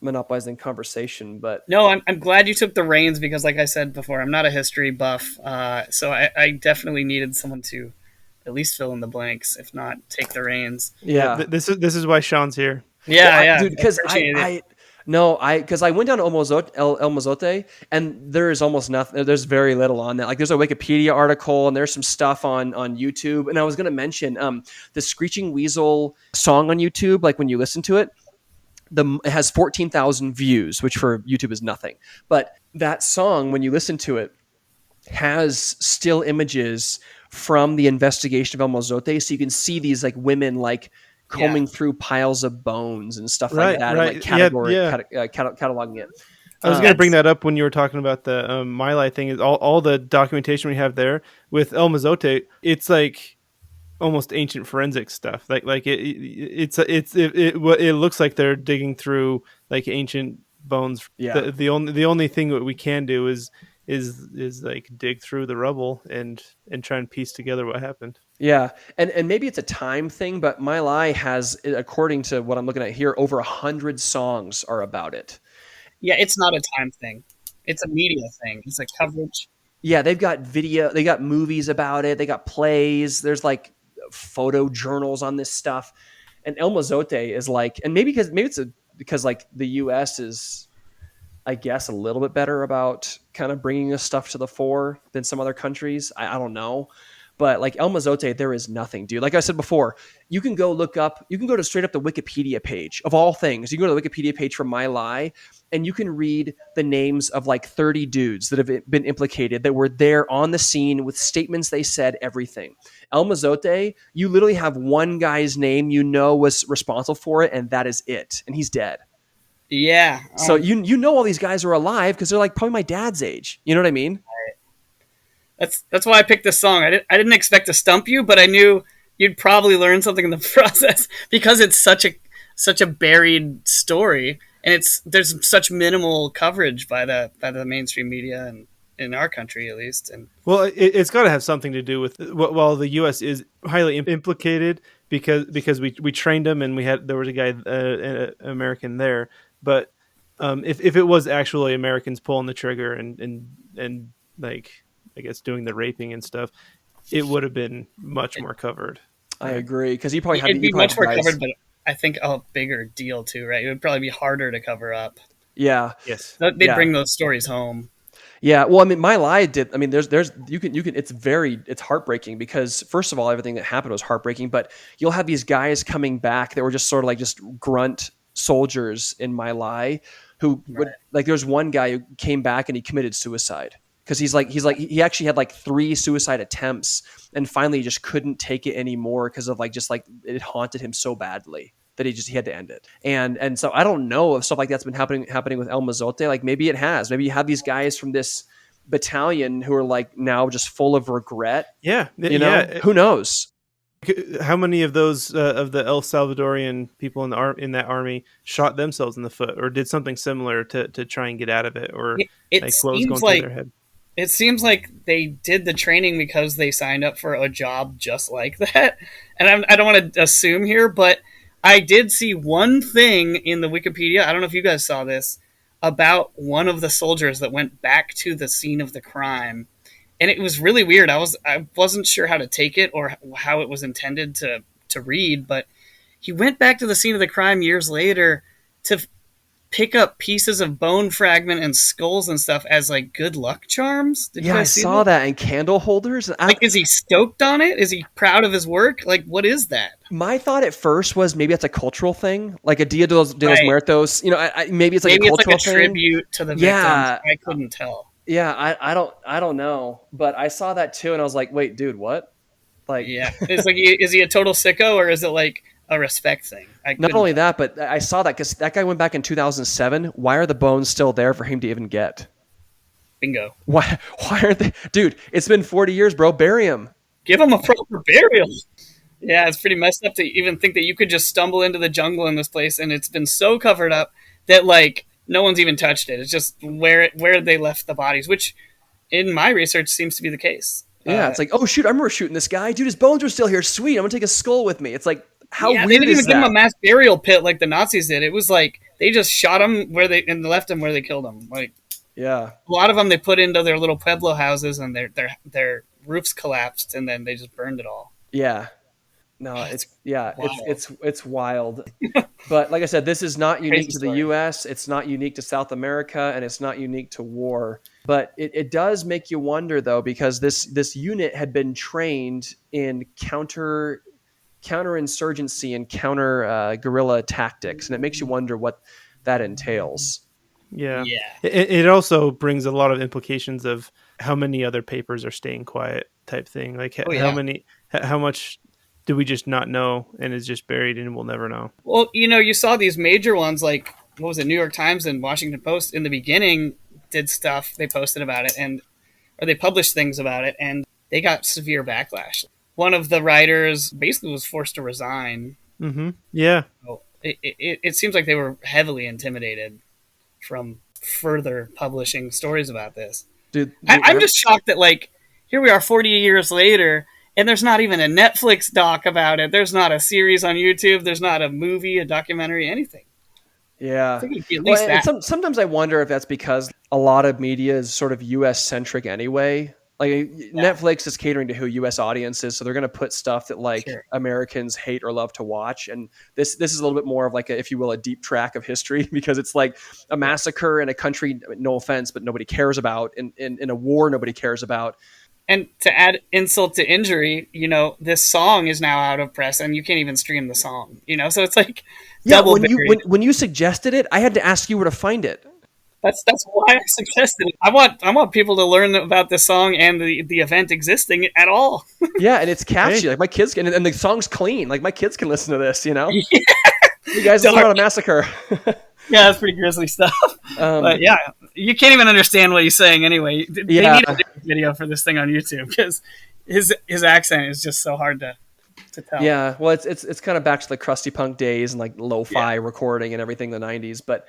Speaker 2: monopolizing conversation, but
Speaker 3: No, I'm glad you took the reins because, like I said before, I'm not a history buff, so I definitely needed someone to at least fill in the blanks, if not take the reins.
Speaker 2: yeah.
Speaker 1: This is why Sean's here.
Speaker 3: Yeah,
Speaker 2: dude, because
Speaker 3: appreciate it.
Speaker 2: I went down to El Mozote, and there is almost nothing. There's very little on that. Like, there's a Wikipedia article, and there's some stuff on YouTube. And I was going to mention the Screeching Weasel song on YouTube. Like, when you listen to it, it has 14,000 views, which for YouTube is nothing. But that song, when you listen to it, has still images from the investigation of El Mozote, so you can see these like women like combing through piles of bones and stuff like that, and like cataloging it.
Speaker 1: I was going to bring that up when you were talking about the My Lai thing. Is all the documentation we have there with El Mozote. It's like almost ancient forensic stuff. Like it looks like they're digging through like ancient bones.
Speaker 2: Yeah.
Speaker 1: The only thing that we can do is like dig through the rubble and try and piece together what happened.
Speaker 2: Yeah, and maybe it's a time thing, but My Lai has, according to what I'm looking at here, over 100 songs are about it.
Speaker 3: Yeah, it's not a time thing. It's a media thing. It's a coverage.
Speaker 2: Yeah, they've got video, they got movies about it, they got plays, there's like photo journals on this stuff. And El Mozote is like, and maybe it's because like the US is, I guess, a little bit better about kind of bringing this stuff to the fore than some other countries. I don't know. But like El Mozote, there is nothing, dude. Like I said before, you can go to straight up the Wikipedia page of all things. You can go to the Wikipedia page for My Lai, and you can read the names of like 30 dudes that have been implicated, that were there on the scene with statements they said, everything. El Mozote, you literally have one guy's name you know was responsible for it, and that is it. And he's dead.
Speaker 3: Yeah.
Speaker 2: So you know all these guys are alive because they're like probably my dad's age. You know what I mean?
Speaker 3: That's why I picked this song. I didn't expect to stump you, but I knew you'd probably learn something in the process because it's such a buried story, and there's such minimal coverage by the mainstream media and in our country at least. And
Speaker 1: well, it's got to have something to do with while the U.S. is highly implicated because we trained them and there was a guy an American there, but if it was actually Americans pulling the trigger and like, I guess, doing the raping and stuff, it would have been much more covered.
Speaker 2: I agree, because he probably had
Speaker 3: It'd be much more
Speaker 2: guys.
Speaker 3: covered, but I think a bigger deal too, right? It would probably be harder to cover up.
Speaker 2: Yeah.
Speaker 1: Yes.
Speaker 3: They'd bring those stories home.
Speaker 2: Yeah, well, I mean, My Lai did. I mean, there's you can. It's heartbreaking, because first of all, everything that happened was heartbreaking. But you'll have these guys coming back that were just sort of like just grunt soldiers in My Lai, who would like. There's one guy who came back and he committed suicide, because he actually had like 3 suicide attempts, and finally he just couldn't take it anymore because of like it haunted him so badly that he had to end it. And so I don't know if stuff like that's been happening with El Mozote. Like maybe it has. Maybe you have these guys from this battalion who are like now just full of regret.
Speaker 1: Yeah.
Speaker 2: You know,
Speaker 1: Yeah.
Speaker 2: who knows?
Speaker 1: How many of those of the El Salvadorian people in that army shot themselves in the foot or did something similar to try and get out of it, or
Speaker 3: It
Speaker 1: like what was
Speaker 3: seems
Speaker 1: going through their head?
Speaker 3: It seems like they did the training because they signed up for a job just like that. And I don't want to assume here, but I did see one thing in the Wikipedia. I don't know if you guys saw this, about one of the soldiers that went back to the scene of the crime. And it was really weird. I wasn't sure how to take it or how it was intended to read, but he went back to the scene of the crime years later to pick up pieces of bone fragment and skulls and stuff as like good luck charms. Did you guys see
Speaker 2: saw that, and candle holders.
Speaker 3: Like, is he stoked on it? Is he proud of his work? Like, what is that?
Speaker 2: My thought at first was maybe that's a cultural thing, like a Dia de los Muertos. You know, maybe it's like a cultural thing.
Speaker 3: Tribute to the victims. I couldn't tell.
Speaker 2: Yeah, I don't know, but I saw that too, and I was like, wait, dude, what? Like,
Speaker 3: yeah, it's like, is he a total sicko, or is it like a respect thing?
Speaker 2: Not only that, but I saw that because that guy went back in 2007. Why are the bones still there for him to even get?
Speaker 3: Bingo.
Speaker 2: Why aren't they? Dude, it's been 40 years, bro. Bury him.
Speaker 3: Give him a proper burial. Yeah, it's pretty messed up to even think that you could just stumble into the jungle in this place, and it's been so covered up that like no one's even touched it. It's just where they left the bodies, which in my research seems to be the case.
Speaker 2: Yeah, it's like, oh shoot, I remember shooting this guy. Dude, his bones are still here. Sweet, I'm gonna take his skull with me. It's like, how weird is that? They didn't even
Speaker 3: give him a mass burial pit like the Nazis did. It was like they just shot him and left him where they killed him. Like,
Speaker 2: yeah,
Speaker 3: a lot of them they put into their little pueblo houses, and their roofs collapsed, and then they just burned it all.
Speaker 2: Yeah. No, it's wild. But like I said, this is not unique to the U.S. It's not unique to South America, and it's not unique to war. But it does make you wonder, though, because this unit had been trained in counterinsurgency and counter guerrilla tactics, and it makes you wonder what that entails.
Speaker 1: Yeah. It also brings a lot of implications of how many other papers are staying quiet type thing. Like how much do we just not know and is just buried and we'll never know?
Speaker 3: Well, you saw these major ones like, what was it, New York Times and Washington Post in the beginning did stuff. They posted about it or they published things about it, and they got severe backlash. One of the writers basically was forced to resign.
Speaker 1: Mm-hmm. Yeah.
Speaker 3: So it seems like they were heavily intimidated from further publishing stories about this.
Speaker 2: Dude,
Speaker 3: I'm just shocked that like here we are 40 years later, and there's not even a Netflix doc about it. There's not a series on YouTube. There's not a movie, a documentary, anything.
Speaker 2: Yeah.
Speaker 3: I think it'd be at least that.
Speaker 2: Sometimes I wonder if that's because a lot of media is sort of U.S. centric anyway. Like Netflix is catering to who U.S. audiences, so they're going to put stuff that like Americans hate or love to watch. And this is a little bit more of like if you will, a deep track of history, because it's like a massacre in a country, no offense, but nobody cares about, in a war nobody cares about.
Speaker 3: And to add insult to injury, this song is now out of press, and you can't even stream the song. So it's like double.
Speaker 2: When you suggested it, I had to ask you where to find it.
Speaker 3: That's why I suggested it. I want people to learn about this song and the event existing at all.
Speaker 2: Yeah, and it's catchy. Like my kids can, and the song's clean. Like my kids can listen to this. Yeah. You guys listen about a massacre.
Speaker 3: Yeah, that's pretty grisly stuff. But yeah, you can't even understand what he's saying anyway. They need a different video for this thing on YouTube because his accent is just so hard to tell.
Speaker 2: Yeah, well, it's kind of back to the crusty punk days and like lo-fi recording and everything in the 90s. But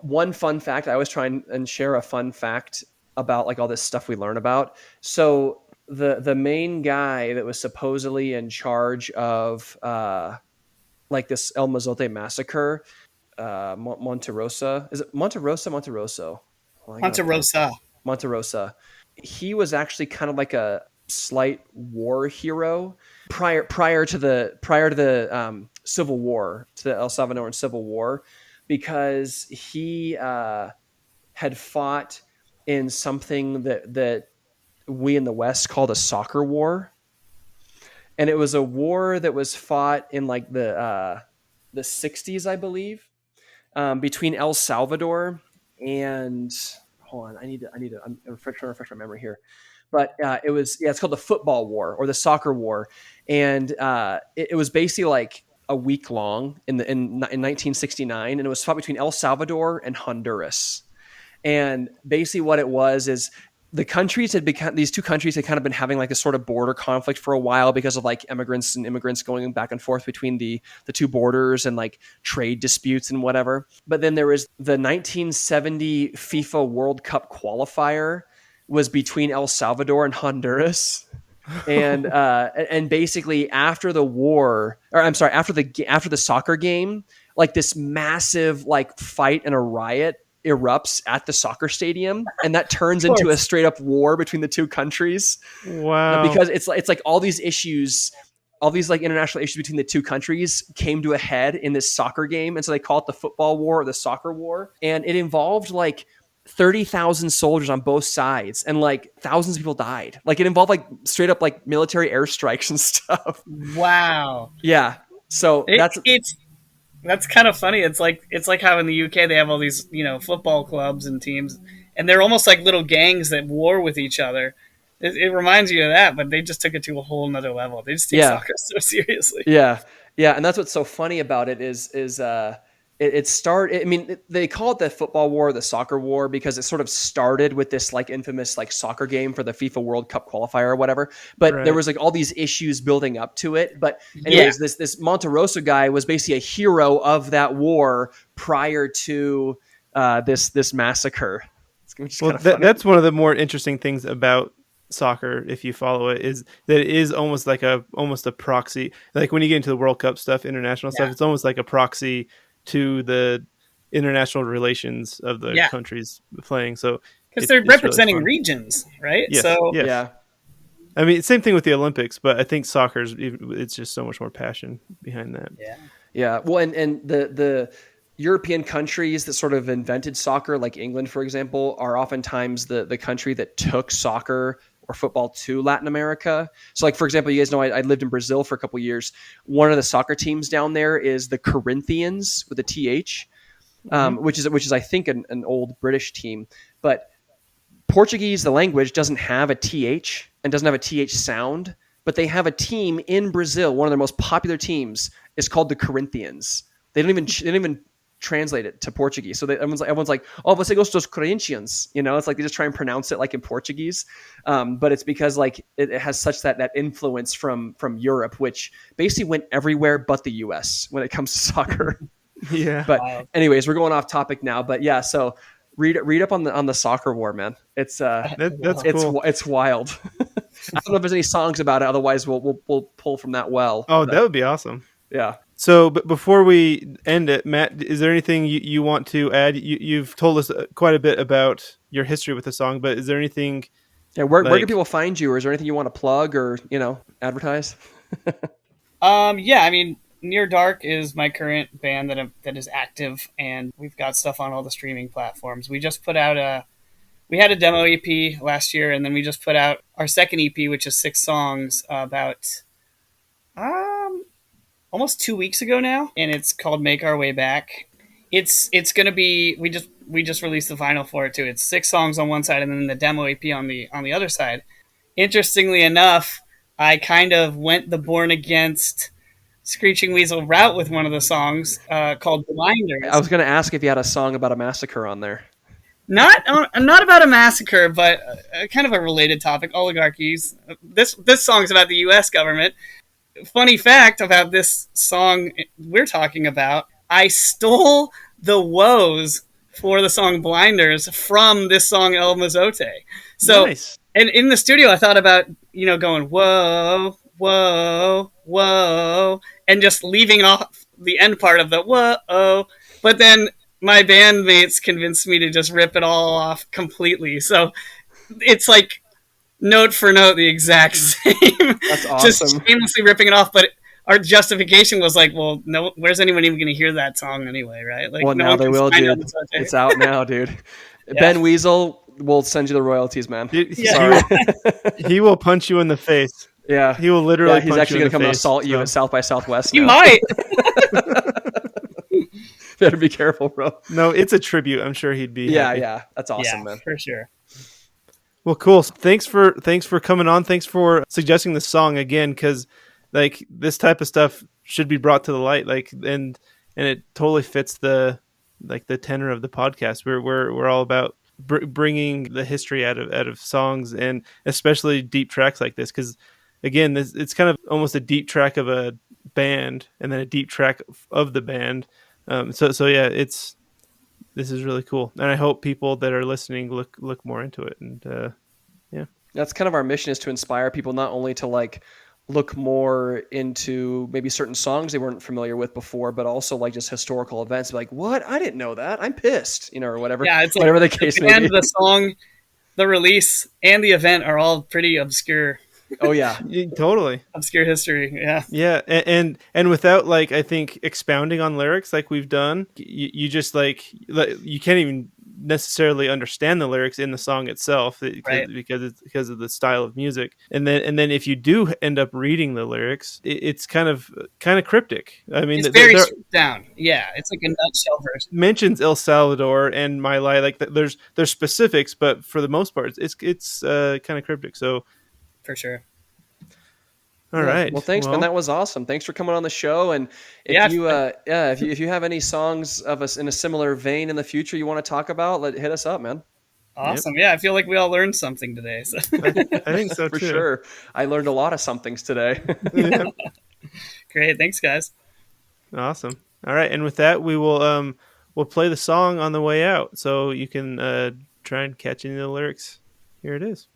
Speaker 2: one fun fact, I always try and share a fun fact about like all this stuff we learn about. So the main guy that was supposedly in charge of like this El Mozote Massacre, Monterosa. Is it Monterosa? Monteroso.
Speaker 3: Monterosa.
Speaker 2: Monterosa. He was actually kind of like a slight war hero prior to the Civil War, to the El Salvadoran Civil War, because he had fought in something that we in the West called a soccer war, and it was a war that was fought in like the 60s, I believe, between El Salvador and, hold on, I'm trying to refresh my memory here, but it's called the football war or the soccer war, and it was basically like a week long in 1969, and it was fought between El Salvador and Honduras. And basically what it was is these two countries had kind of been having like a sort of border conflict for a while because of like immigrants going back and forth between the two borders and like trade disputes and whatever. But then there was the 1970 FIFA World Cup qualifier was between El Salvador and Honduras. And basically after the war, or I'm sorry, after the soccer game, like this massive like fight and a riot erupts at the soccer stadium, and that turns into a straight up war between the two countries.
Speaker 1: Wow.
Speaker 2: Because it's like all these like international issues between the two countries came to a head in this soccer game, and so they call it the football war or the soccer war, and it involved like 30,000 soldiers on both sides, and like thousands of people died. Like it involved like straight up like military airstrikes and stuff.
Speaker 3: Wow.
Speaker 2: Yeah. So
Speaker 3: that's kind of funny. It's like how in the UK they have all these, football clubs and teams, and they're almost like little gangs that war with each other. It reminds you of that, but they just took it to a whole nother level. They just take soccer so seriously.
Speaker 2: Yeah. Yeah. And that's what's so funny about it is it started. I mean, they call it the football war, the soccer war, because it sort of started with this like infamous like soccer game for the FIFA World Cup qualifier or whatever. But there was like all these issues building up to it. But anyways, this Monterosso guy was basically a hero of that war prior to this massacre.
Speaker 1: Well, that's one of the more interesting things about soccer, if you follow it, is that it is almost a proxy. Like when you get into the World Cup stuff, international stuff, it's almost like a proxy to the international relations of the countries playing. So
Speaker 3: because they're representing really regions, right?
Speaker 1: Yes.
Speaker 3: So
Speaker 1: yes. I mean, same thing with the Olympics, but I think it's just so much more passion behind that.
Speaker 2: Yeah. Well, and the European countries that sort of invented soccer, like England, for example, are oftentimes the country that took soccer or football to Latin America. So like, for example, you guys know I lived in Brazil for a couple of years. One of the soccer teams down there is the Corinthians with a TH, which is I think an old British team. But Portuguese, the language, doesn't have a TH and doesn't have a TH sound, but they have a team in Brazil. One of their most popular teams is called the Corinthians. They don't even translate it to Portuguese. So everyone's like, oh, você gosta dos Corinthians? It's like they just try and pronounce it like in Portuguese. But it's because like it has such that influence from Europe, which basically went everywhere but the US when it comes to soccer.
Speaker 1: Yeah.
Speaker 2: But anyways, we're going off topic now. But yeah, so read up on the soccer war, man. It's
Speaker 1: that's cool.
Speaker 2: It's wild. I don't know if there's any songs about it. Otherwise, we'll pull from that well.
Speaker 1: Oh, that would be awesome.
Speaker 2: Yeah.
Speaker 1: So, but before we end it, Matt, is there anything you want to add? You've told us quite a bit about your history with the song, but is there anything?
Speaker 2: Yeah, where do people find you, or is there anything you want to plug or advertise?
Speaker 3: I mean, Near Dark is my current band that is active, and we've got stuff on all the streaming platforms. We just put out we had a demo EP last year, and then we just put out our second EP, which is 6 songs, about almost 2 weeks ago now, and it's called Make Our Way Back. It's going to be, we just released the vinyl for it too. It's 6 songs on one side and then the demo EP on the other side. Interestingly enough, I kind of went the Born Against Screeching Weasel route with one of the songs called Blinders.
Speaker 2: I was going to ask if you had a song about a massacre on there.
Speaker 3: Not about a massacre, but kind of a related topic, oligarchies. This song's about the U.S. government. Funny fact about this song we're talking about, I stole the woes for the song Blinders from this song El Mozote. So,
Speaker 1: nice.
Speaker 3: And in the studio, I thought about, going, whoa, whoa, whoa, and just leaving off the end part of the whoa. But then my bandmates convinced me to just rip it all off completely. So it's like note for note the exact same.
Speaker 2: That's
Speaker 3: Just
Speaker 2: awesome.
Speaker 3: shamelessly ripping it off. But our justification was like, well, no, where's anyone even going to hear that song anyway, right? Like,
Speaker 2: Well,
Speaker 3: no
Speaker 2: now
Speaker 3: one
Speaker 2: they
Speaker 3: can
Speaker 2: will,
Speaker 3: find out
Speaker 2: dude.
Speaker 3: Mozote.
Speaker 2: It's out now, dude.
Speaker 3: Yeah.
Speaker 2: Ben Weasel will send you the royalties, man.
Speaker 3: Yeah.
Speaker 1: He will punch you in the face.
Speaker 2: Yeah.
Speaker 1: He will literally
Speaker 2: He's
Speaker 1: punch
Speaker 2: actually
Speaker 1: you in
Speaker 2: going to
Speaker 1: the
Speaker 2: come and
Speaker 1: face,
Speaker 2: assault you
Speaker 1: so.
Speaker 2: at South by Southwest
Speaker 3: You
Speaker 2: now.
Speaker 3: might.
Speaker 2: Better be careful, bro.
Speaker 1: No, it's a tribute. I'm sure he'd be
Speaker 2: Yeah,
Speaker 1: happy.
Speaker 2: yeah. That's awesome,
Speaker 3: Yeah,
Speaker 2: man.
Speaker 3: for sure.
Speaker 1: Well, cool. Thanks for coming on. Thanks for suggesting the song again, because like this type of stuff should be brought to the light. Like and it totally fits the tenor of the podcast. We're all about bringing the history out of songs, and especially deep tracks like this, because again, it's kind of almost a deep track of a band and then a deep track of the band. So yeah, this is really cool, and I hope people that are listening look more into it. And yeah,
Speaker 2: That's kind of our mission, is to inspire people not only to like look more into maybe certain songs they weren't familiar with before, but also like just historical events. Like, what? I didn't know that. I'm pissed, or whatever.
Speaker 3: Yeah, it's like
Speaker 2: whatever the case may
Speaker 3: band,
Speaker 2: be.
Speaker 3: the song, the release, and the event are all pretty obscure
Speaker 2: Oh yeah,
Speaker 1: totally.
Speaker 3: obscure history. Yeah.
Speaker 1: Yeah, and without like I think expounding on lyrics like we've done, you just like you can't even necessarily understand the lyrics in the song itself
Speaker 3: Right.
Speaker 1: because of the style of music. And then if you do end up reading the lyrics, it's kind of cryptic. I mean,
Speaker 3: It's very stripped down. Yeah, it's like a nutshell version.
Speaker 1: mentions El Salvador and My Lai, like there's specifics, but for the most part, it's kind of cryptic. So
Speaker 3: For sure.
Speaker 1: all right.
Speaker 2: Well, thanks, man. That was awesome. Thanks for coming on the show. And if if you have any songs of us in a similar vein in the future you want to talk about, hit us up, man.
Speaker 3: Awesome. Yep. Yeah, I feel like we all learned something today. So.
Speaker 1: I think so
Speaker 2: For
Speaker 1: too.
Speaker 2: sure. I learned a lot of somethings today.
Speaker 1: Yeah.
Speaker 3: Great. Thanks, guys.
Speaker 1: Awesome. All right, and with that, we will we'll play the song on the way out, so you can try and catch any of the lyrics. Here it is.